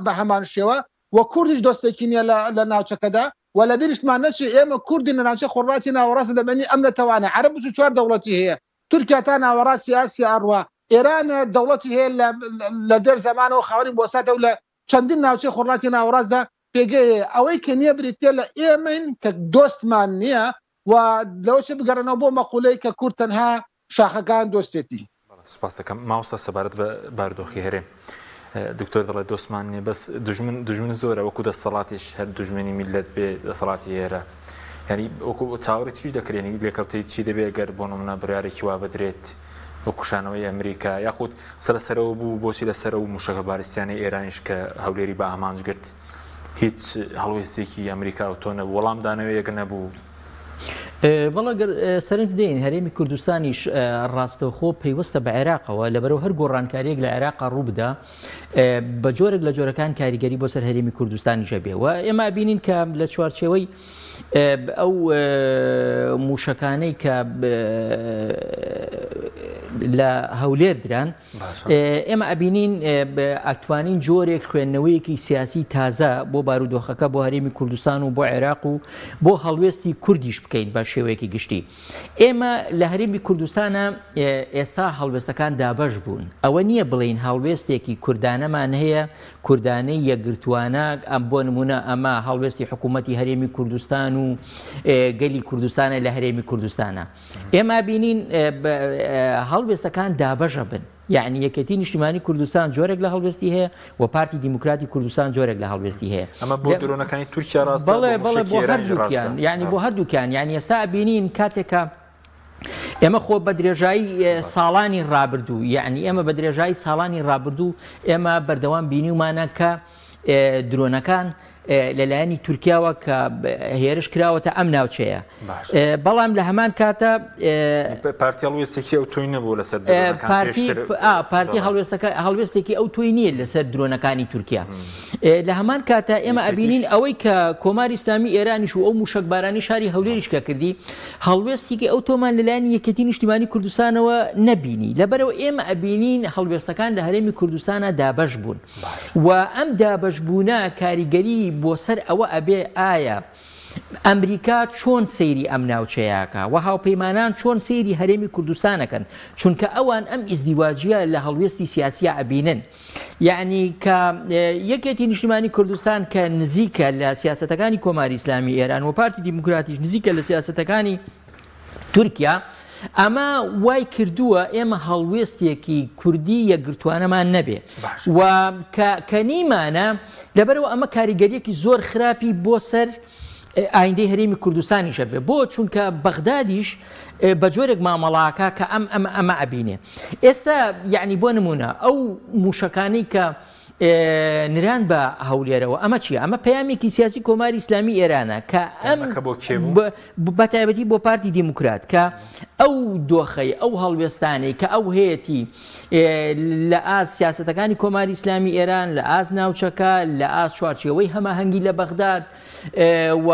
Speaker 3: بە هەمان شێوە و کوردیش دۆستێکی نییە لە ناوچەکەدا و لە بیرشمان نەچێ ئێمە کوردی لە ناوچە خۆرهەڵاتی ناوەڕاست دەبێنی ئەم نەتەوانە عەرەب 24 دەوڵەتی هەیە تورکیا تا ناوەڕاستی ئاسیا ئەڕوا ئێران دەوڵەتی هەیە لە دەر زەمانەوە خاوەنی بۆساتە و لە چەندین ناوچەی خۆرهەڵاتی ناوەڕاستدا پێگەیە ئەوەی کە نییە بریتێ لە ئێمەین کە دۆستمان نییە و لەوە چ بگەڕنەوە بۆ مەقولەی کە کورد تەنها شاخەکان دۆستێتی
Speaker 1: سپاس دەکەم مامۆستا سەبارەت بە بارودۆخی هەرێم دکتۆر دەڵێ دۆستمان نییە بەس دژمن زۆرە وەکو دەسەڵاتیش هەر دژمنی میلەت بێ دەسەڵاتی هێرە ینی وەکو چاوەڕی چی دەکرێنی لێکەوتەی چی دەبێت گەر بۆ نمونە بڕیارێکی وا بدرێت بۆ کوشانەوەی ئەمریکا یاخود سەرەوە بوو بۆچی لەسەر و موشەکە باریستیانی ئێرانیش کە هەولێری بە ئامانج گرت هیچ هەڵوێستێکی ئەمریکا و تۆنە وەڵام دانەوەیەک نەبوو
Speaker 2: بەڵەگەر سەرنج بدەین هەرێمی کوردستانیش ڕاستەوخۆ پەیوەستە بە عێراقەوە لەبەرەوە هەر گۆڕانکاریەک لە عێراقا ڕوو بدە بە جۆرێک لە جۆرەکان کاریگەری بۆ سەر هەرێمی کوردستانیشە بێ و ئێمە بینین کە لە چوارچێوەی ئەو موشەکانەی کە لە هەولێر دران ئێمە ئەبینین ئەتوانین جۆرێک خوێندنەوەیەکی سیاسی تازە بۆ بارودۆخەکە بۆ هەرێمی کوردستان و بۆ عێراق و بۆ هەڵوێستی کوردیش بکەین بە شێوەیەکی گشتی. ئێمە لە هەرێمی کوردستانە ئێستا هەڵوێستەکان دابەش بوون. ئەوە نییە بڵین هەڵوێستێکی کوردانەمان هەیە، کوردانەی یەکگرتوانە بۆ نمونە ئەمە هەڵوێستی حکوومەتی هەرێمی کوردستان و گەلی کوردستانە لە هەرێمی کوردستانە. ئێمە بینین هەڵوێستەکان دابەژە بن، یعنی یەکێتی نیشتیمانی کوردستان جۆرێک لە هەڵوێستی هەیە و پارتی دیموکراتی کوردستان جۆرێک لە هەڵوێستی هەیە.
Speaker 1: ئەمە بۆ درۆنەکانی تورکیا ڕاستە؟
Speaker 2: بەڵێ بۆ هەردووکیان، یعنی بۆ هەردووکیان. یعنی ئێستا بینین کاتێکە ئێمە خۆ بە درێژایی ساڵانی ڕابردوو، یعنی ئێمە بە درێژایی ساڵانی ڕابردوو ئێمە بەردەوام بینیمانە کە درۆنەکان لەلایەنی تورکیاوە کە هێرش کراوەتە ئەم ناوچەیە. بەڵام لە هەمان کاتە
Speaker 1: پارتی هەڵوێستێکی ئەو تۆی نەبوو لەسەر
Speaker 2: پارتی هەڵوێستێکی ئەو تۆی نییە لەسەر درۆنەکانی تورکیا. لە هەمان کاتە ئێمە ئەبینین ئەوەی کە کۆماری ئیسلامی ئێرانیش و ئەو موشکبارانی شاری هەولێریشکە کردی، هەڵوێستێکی ئەو تۆمان لەلایەنی یەکێتی نیشتیمانی کوردستانەوە نەبینی. لەبەرەوە ئێمە ئەبینین هەڵوێستەکان لە هەرێمی کوردستانە دابەش بوون و ئەم دابەش بوونە کاریگەری بۆ سەر ئەوە ئەبێ ئایا ئەمریکا چۆن سەیری ئەم ناوچەیەکە و هاوپەیمانان چۆن سەیری هەرێمی کوردستانەکەن، چونکە ئەوان ئەم ئیزدیواجیە لە هەڵوێستی سیاسیە ئەبینن. یعنی کە یەکێتی نیشتیمانی کوردستان کە نزیکە لە سیاسەتەکانی کۆماری ئیسلامی ئێران و پارتی دیموکراتیش نزیکە لە سیاسەتەکانی تورکیا، ئەمە وای کردووە ئێمە هەڵوێستێکی کوردی یەکگرتوانەمان نەبێ و کە نیمانە لەبەرەوە ئەمە کاریگەریەکی زۆر خراپی بۆ سەر ئایندەی هەرێمی کوردستانیشە بێ، بۆ چونکە بەغدادیش بە جۆرێک مامەڵاکە کە ئەمە ئەبینێ. ئێستا یعنی بۆ نمونە ئەو موشەکانی کە نران بە هەولێرەوە ئەمە چیە؟ ئەمە پەیامێکی سیاسی کۆماری ئیسلامی ئێرانە کە ئەم بەتایبەتی بۆ پارتی دیموکرات کە ئەو دۆخەی ئەو هەڵوێستانەی کە ئەو هەیەی لە ئاز سیاسەتەکانی کۆماری ئیسلامی ئێران لە ئاز ناوچەکە لە ئاز چوارچێوەی هەماهەنگی لە بەغداد و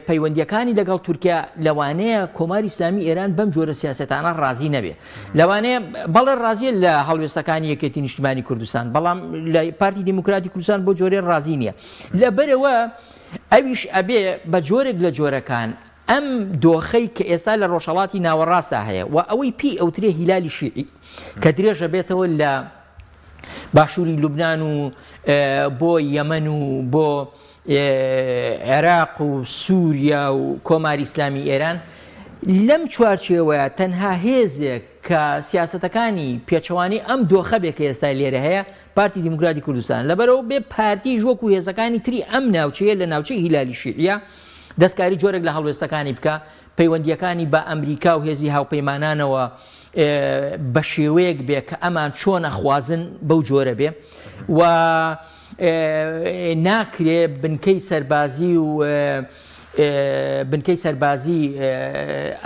Speaker 2: پەیوەندیەکانی لەگەڵ تورکیا لەوانەیە کۆماری ئیسلامی ئێران بەم جۆرە سیاسەتانە ڕازی نەبێ. لەوانەیە بەڵێ ڕازیە لە هەڵوێستەکانی یەکێتی نیشتیمانی کوردستان، بەڵام لە پارتی دیموکراتی کوردستان بۆ جۆرێ ڕازی نییە. لەبەرەوە ئەویش ئەبێ بە جۆرێک لە جۆرەکان ئەم دۆخەی کە ئێستا لە ڕۆژهەڵاتی ناوەڕاستە هەیە و ئەوەی پێی ئەوترێ هیلالی شیعی کە درێژە بێتەوە لە باشووری لوبنان و بۆ یەمەن و بۆ عێراق و سووریا و کۆماری ئیسلامی ئێران، لەم چوارچێوەیە تەنها هێزێک کە سیاسەتەکانی پێچەوانی ئەم دۆخە بێ کە ئێستا لێرە هەیە پارتی دیموکراتی کوردستان. لەبەرەوە بێ پارتی ژوەکو هێزەکانی تری ئەم ناوچەیە لە ناوچەی هیلالی شیعیە دەستکاری جۆرێک لە هەڵوێستەکانی بکە، پەیوەندیەکانی بە ئەمریکا و هێزی هاوپەیمانانەوە بە شێوەیەک بێ کە ئەمان چۆنە خوازن بەو جۆرە بێ و ناکرێ بنکەی سەربازی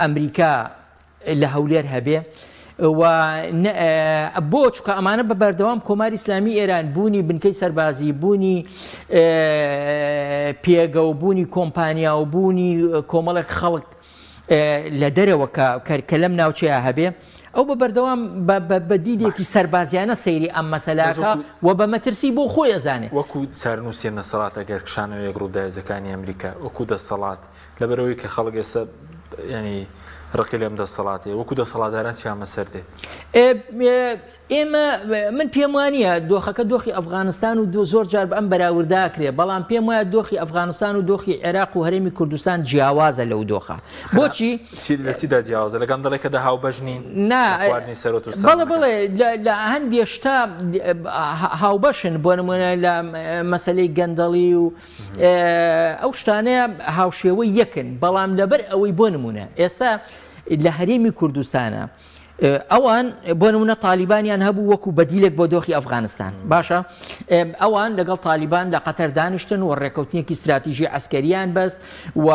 Speaker 2: ئەمریکا لە هەولێر هەبێ و بۆ چکە ئەمانە بە بەردەوام کۆماری ئیسلامی ئێران بوونی بنکەی سەربازی، بوونی پێگە و بوونی کۆمپانیا و بوونی کۆمەڵێک خەڵک لە دەرەوە کە لەم ناوچەیە هەبێ، ئەو بە بەردەوام بە دیدێکی سەربازیانە سەیری ئەم مەسەلاکە و بە مەترسی بۆ خۆی ئەزانێ.
Speaker 1: وەکو سەرنووسێ دەسەڵات ئەگەر کشانەوەیەک ڕووداوێزەکانی ئەمریکا وەکو دەسەڵات لەبەرەوەی کە خەڵک ئێستا ینی ڕقی لەم دەسەڵاتێ وەکو دەسەڵاتداران چیان مەسەر دێت؟
Speaker 2: ئێمە من پێم وانە دۆخەکە دۆخی ئەفغانستان و زۆر جار بە ئەم بەراورداکرێ، بەڵام پێم وایە دۆخی ئەفغانستان و دۆخی عێراق و هەرێمی کوردستان جیاوازە لەو دۆخە. بۆچی؟
Speaker 1: لە چیدا جیاوازە؟ لە گەندەڵێکەدا هاوبەش نین؟
Speaker 2: بەڵێ لە هەندێک شتا هاوبەشن، بۆ نمونە لە مەسەلەی گەندەڵی و ئەو شتانەیە هاوشێوەی یەکن، بەڵام لەبەر ئەوەی بۆ نمونە ئێستا لە هەرێمی کوردستانە ئەوان بۆ نمونە تالیبانیان هەبوو وەکو بەدیلێک بۆ دۆخی ئەفغانستان، باشە ئەوان لەگەڵ تالیبان لە قەتەر دانیشتن و ڕێکەوتنیەکی استراتیژی عەسکەریان بەست و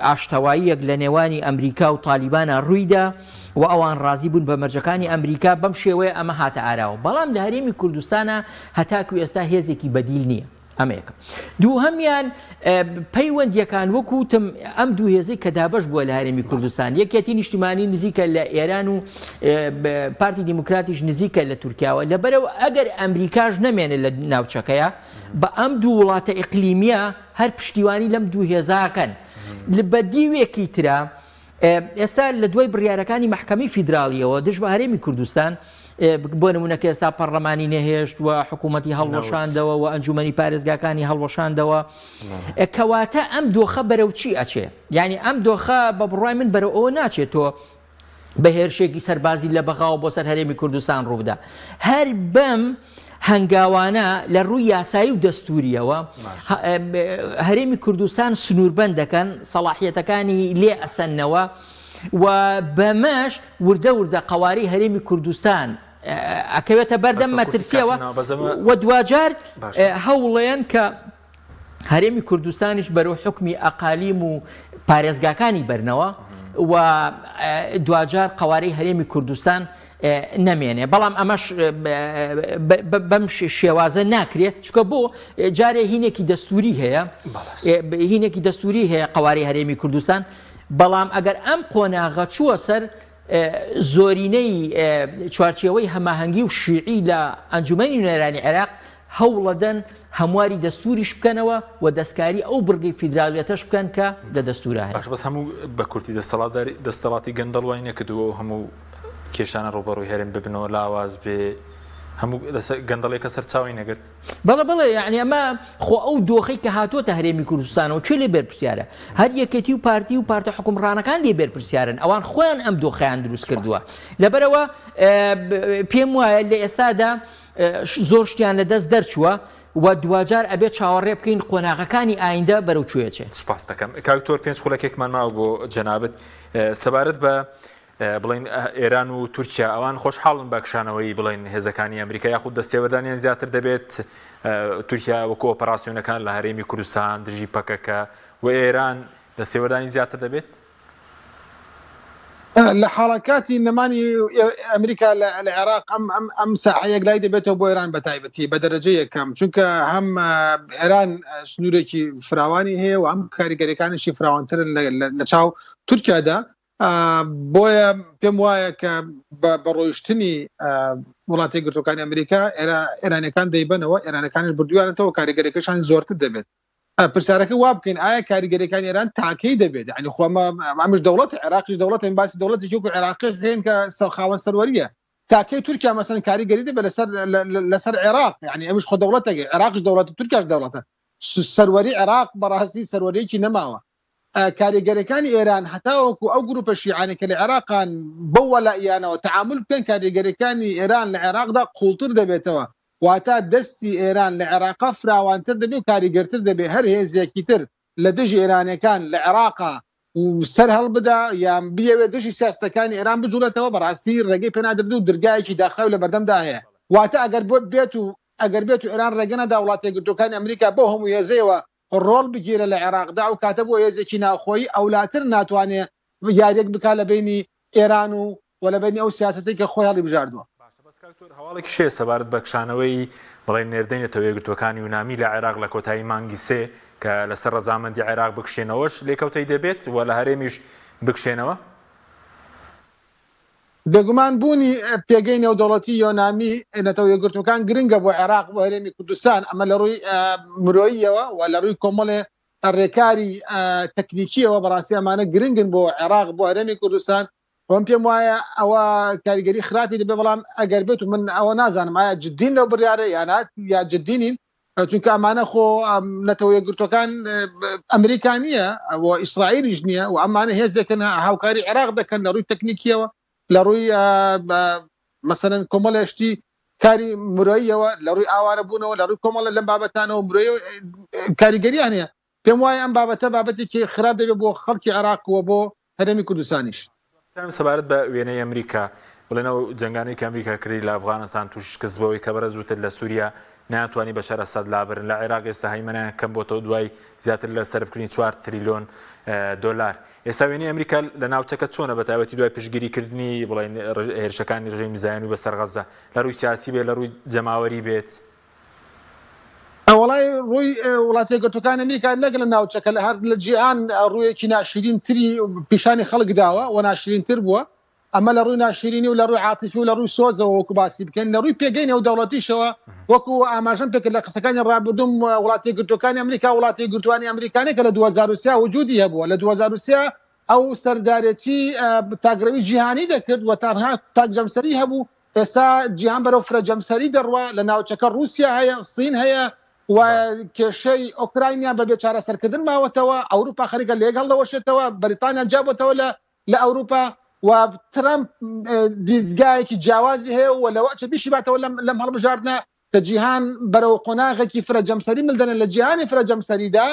Speaker 2: ئاشتەواییەک لە نێوانی ئەمریکا و تالیبانە ڕوویدا و ئەوان ڕازی بوون بە مەرجەکانی ئەمریکا بەم شێوەیە ئەمە هاتە ئاراوە. بەڵام لە هەرێمی کوردستانە هەتاکو ئێستا هێزێکی بەدیل نییە، ئەمەیەکە دوو هەمیان پەیوەندیەکان وەکوتم ئەم دوو هێزەی کە دابش بووە لە هەرێمی کوردستان یەکێتی نیشتیمانی نزیکە لە ئێران و پارتی دیموکراتیش نزیکە لە تورکیاوە لەبەرەوە ئەگەر ئەمریکاش نەمێنێت لە ناوچەکەیە بە ئەم دوو وڵاتە ئیقلیمیە هەر پشتیوانی لەم دوو هێزاکەن بە دیوێکی ترە ئێستا لە دوای بڕیارەکانی محکەمەی فیدراڵیەوە دژ بە هەرێمی کوردستان بۆ نمونەکە ئێستا پەرلەمانی نەهێشت و حکوومەتی هەڵوەشاندەوە و ئەنجومەنی پارێزگاکانی هەڵوەشاندەوە کەواتە ئەم دۆخە بەرەو چی ئەچێ یعنی ئەم دۆخە بە بڕای من بەرەو ئەوە ناچێتەوە بە هێرشێکی سەربازی لە بەغاوە بۆ سەر هەرێمی کوردستان ڕووبدا هەر بەم هەنگاوانە لە ڕووی یاسایی و دەستوریەوە هەرێمی کوردستان سنووربەند دەکەن سەڵاحیەتەکانی لێ ئەسەنەوە و بەمەش وردە قەواری هەرێمی کوردستان ئەکەوێتە بەردەم مەترسیەوە و دوجار هەوڵێن کە هەرێمی کوردستانیش بەرەو حکمی ئەقالیم و پارێزگاکانی بەرنەوە و دوجار قەواری هەرێمی کوردستان نەمێنێ بەڵام ئەمەش بەم شێوازە ناکرێت چکە بۆ جارێ هینێکی دەستوری هەیە هینێکی دەستوری هەیە قەواری هەرێمی کوردستان بەڵام ئەگەر ئەم قۆناغە چووە سەر زۆرینەی چوارچێوەی هەماهەنگی و شیعی لە ئەنجومەنی نوێرانی عێراق هەوڵەدەن هەمواری دەستوریش بکەنەوە و دەستکاری ئەو بڕگەی فیدرالیەتەش بکەن کە لە دەستورە هەیە
Speaker 1: بەس هەموو بە کورتی دەستەڵاتی گەندەڵ وای نەکردووە هەموو کێشانە ڕۆبەڕووی هەرێم ببنەوە لاواز بێ هەموو گەندەڵێکە سەرچاوی نەگرت
Speaker 2: بەڵێ یعنی ئەمە خۆ ئەو دۆخەی کە هاتوۆتە هەرێمی کوردستانەوە چ لێ بەرپرسیارە هەر یەکێتی و پارتی و پارتە حکومڕانەکان لێ بەرپرسیارن ئەوان خۆیان ئەم دۆخەیان دروست کردووە لەبەرەوە پێم وایە لە ئێستادا زۆر شتیان لە دەست دەرچووە و دوجار ئەبێت چاوەڕێ بکەین قۆناغەکانی ئایندە بەرەو کوێچێت
Speaker 1: سوپاس دەکەم کاکتۆر پێنج خولەکێکمان ماوە بۆ جەنابەت سەبارەت بە بڵین ئێران و تورکیا ئەوان خۆشحاڵن بە کشانەوەی بڵین هێزەکانی ئەمریکا یاخود دەستێوەردانیان زیاتر دەبێت تورکیا وەکو ئۆپەراسیۆنەکان لە هەرێمی کوردستان دژی پەکەکە و ئێران دەستێوەردانی زیاتر دەبێت
Speaker 3: لە حاڵەکاتی نەمانی ئەمریکا لە عێراق ئەم ساحەیەک لای دەبێتەوە بۆ ئێران بە تایبەتی بە دەرەجە یەکەم چونکە هەم ئێران سنوورێکی فراوانی هەیە و ئەم کاریگەریەکانیشی فراوانترن لە چاو تورکیادا بۆیە پێم وایە کە بە ڕۆیشتنی وڵاتی گرتوەکانی ئەمریکا ئێرانەکان دەیبنەوە ئێرانەکانش بردووانێتەوە کاریگەریەکەشان زۆرتر دەبێت پرسیارەکە وا بکەین ئایا کاریگەریەکانی ئێران تاکەی دەبێت ینی خۆمە ئەمش دەوڵەت عێراقیش دەوڵەت باسی دەوڵەتێکی وەکو عێراقی هەیە کە خاوەن سەروەریە تاکەی تورکیا مەسەن کاریگەری دەبێت لەسەر عێراق ینی ئەمش خۆ دەوڵەتێک عێراقیش دەوڵەت تورکیاش دەوڵەتە سەروەری عێراق بەڕاستی سەروەریەکی نەماوە کاریگەریەکانی ئێران هەتاوەکو ئەو گروپە شیعانێکە لە عێراقان بەو وەلایەنەوە تعامل بکەن کاریگەریەکانی ئێران لە عێراقدا قوڵتر دەبێتەوە واتە دەستی ئێران لە عێراقا فراوانتر دەبێت و کاریگەرتر دەبێت هەر هێزێکی تر لە دژی ئێرانەکان لە عێراقا و سەر هەڵبدا یان بیەوێت دژی سیاستەکانی ئێران بجوڵێتەوە بەڕاستی ڕێگەی پێنادرد و دەرگایەکی داخراو لە بەردەمدا هەیە واتە ئەگەر بێت و ئێران ڕێگەنەدا وڵاتی یەکگرتووەکانی ئەمریکا بۆ هەموو هێزەیەوە ڕۆڵ بگیرە لە عێراقدا و کاتە بۆ هێزێکی ناوخۆیی ئەولاتر ناتوانێت یادێک بک لە بینی ئێران و لە بینی ئەو سیاستەی کە خۆی هەڵی بژاردووە
Speaker 1: هەواڵێکی شێ سەبارەت بە کشانەوەی بڵێن نێردەینێتەوە یەکگرتووەکانی یونامی لە عێراق لە کۆتایی مانگی سێ کە لەسەر ڕەزامەندی عێراق بکشێنەوەش لێکەوتەی دەبێت و لە هەرێمیش بکشێنەوە
Speaker 3: دەگومان بوونی پێگەی نێودەوڵەتی یۆنامی نەتەوە یەکگرتوەکان گرنگە بۆ عێراق بۆ هەرێمی کوردستان ئەمە لە ڕووی مرۆییەوە و لە ڕووی کۆمەڵێ ڕێکاری تەکنیکیەوە بەڕاستی ئەمانە گرنگن بۆ عێراق بۆ هەرێمی کوردستان ئەوم پێم وایە ئەوە کاریگەری خراپی دەبێ بەڵام ئەگەر بێت و من ئەوە نازانم ئایا جددین لەو بڕیارە یانات یا جددینین چونکە ئەمانە خۆ نەتەوە یەکگرتوەکان ئەمریکانیە و ئیسرائیلیش نییە و ئەمانە هێزێکن هاوکاری عێراق دەکەن لە ڕووی تەکنیکیەوە لە ڕووی مەسەلەن کۆمەڵێشتی کاری مرۆییەوە لە ڕووی ئاوارە بوونەوە لە ڕووی کۆمەڵە لەم بابەتانەوە مرۆی کاریگەریان هەیە پێم وایە ئەم بابەتە بابەتێکی خراپ دەبێت بۆ خەڵکی عێراقەوە بۆ هەرێمی کوردستانیش
Speaker 1: سەبارەت بە وێنەی ئەمریکا بڵێنەوە جەنگانەی کە ئەمریکا کردی لە ئەفغانستان توش کەسبەوەی کە بەرە زووتر لە سووریا ناتوانانی بەشەر ئەسەد لابرن لە عێراق ئێستا هەیمەنیان کەم بۆتەوە دوای زیاتر لە سەرفکردنی 4 تریلیۆن دۆلار ئێستا وێنەی ئەمریکا لە ناوچەکە چۆنە بە تایبەتی دوای پشتگیریکردنی بڵێن هێرشەکانی ڕژێمی زایانی بەسەر غەزە لە ڕووی سیاسی بێت لە ڕووی جەماوەری بێت
Speaker 3: وڵای ڕووی وڵاتی یەکگرتوەکانی ئەمریکا نەک لە ناوچەکە لە هەر لە جیهان ڕوویەکی ناشرین تری پیشانی خەڵک داوە و ناشرین تر بووە ئەمە لە ڕووی ناشرینی و لە ڕووی عاتیفی و لە ڕووی سۆزەوە وەکو باسی بکەین لە ڕووی پێگەینە و دەوڵەتیشەوە وەکو ئاماژەم پێکرد لە قسەکانی ڕابردووم وڵاتی یەکگرتوەکانی ئەمریکا وڵاتی یەکگرتوانی ئەمریکانێک کە لە 2023 وجودی هەبووە لە 2023 ئەو سەردارێتی تاگرەوی جیهانی دەکرد و تاڕها تاکجەمسەری هەبوو ئێستا جیهان بەرەو فرەجەمسەری دەڕوە لە ناوچەکە رووسیا هەیە سین هەیە و کێشەی ئۆکراینیا بەبێ چارەسەرکردن ماوەتەوە ئەوروپا خەریکە لە یەکهەڵ دەوەشێتەوە بەریتانیا جابووەتەوە لە ئەوروپا و ترامپ دیدگایەکی جیاوازی هەیە و لەوە چ بیشی باتەوە لەم هەڵبژاردنە کە جیهان بەرەو قۆناغێکی فرەجەمسەری ملدەنە لە جیهانی فرەجەمسەریدا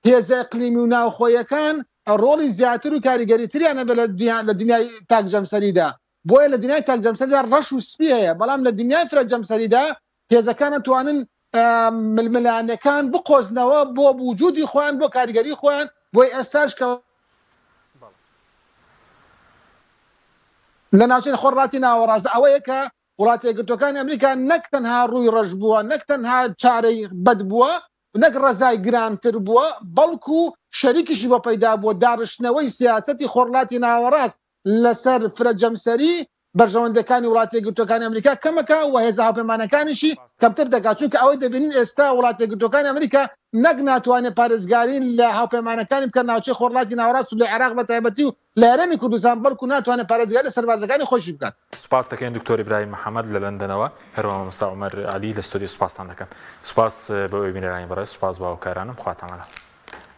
Speaker 3: هێزە ئەقلیمی و ناوخۆیەکان ڕۆڵی زیاتر و کاریگەریتریانە بە لە دنیای تاکجەمسەریدا بۆیە لە دنیای تاکجەمسەریدا ڕەش و سپی هەیە بەڵام لە دنیای فرەجەمسەریدا هێزەکان ئەتوانن ململانەکان بقۆزنەوە بۆ وجودی خۆیان بۆ کاریگەری خۆیان بۆی ئێستاش کە لە ناوچەی خۆڕاتی ناوەڕاستە ئەوەیە کە وڵاتی یەکگرتوەکانی ئەمریکا نەک تەنها ڕووی ڕەش بووە نەک تەنها چارەی بەد بووە نەک ڕزای گرانتر بووە بەڵکو شەریکیشی بۆ پەیدا بووە داڕشتنەوەی سیاسەتی خۆڕاتی ناوەڕاست لەسەر فرەجەمسەری بەرژەوەندەکانی وڵاتی یەکگرتوەکانی ئەمریکا کەمەکە و هێزە هاوپەیمانەکانیشی کەمتر دەکات چونکە ئەوەی دەبینین ئێستا وڵاتی یەکگرتوەکانی ئەمریکا نەک ناتوانێت پارێزگاری لە هاوپەیمانەکانی بکەن ناوچەی خۆڕاتی ناوەڕاست و لە عێراق بەتایبەتی و لە هەرێمی کوردستان بەڵکو ناتوانێت پارێزگاری لە سەربازەکانی خۆشی بکات.
Speaker 1: سوپاس دەکەین دکتۆر ئیبراهیم محەممەد لە لەندەنەوە هەروە مەستا عومەر عەلی لە ستۆدیۆ سوپاسان دەکەم سوپاس بە ئەوەی بینەرانی بەڕێز سوپاس باوەکارانم خواتان لەگەڵ.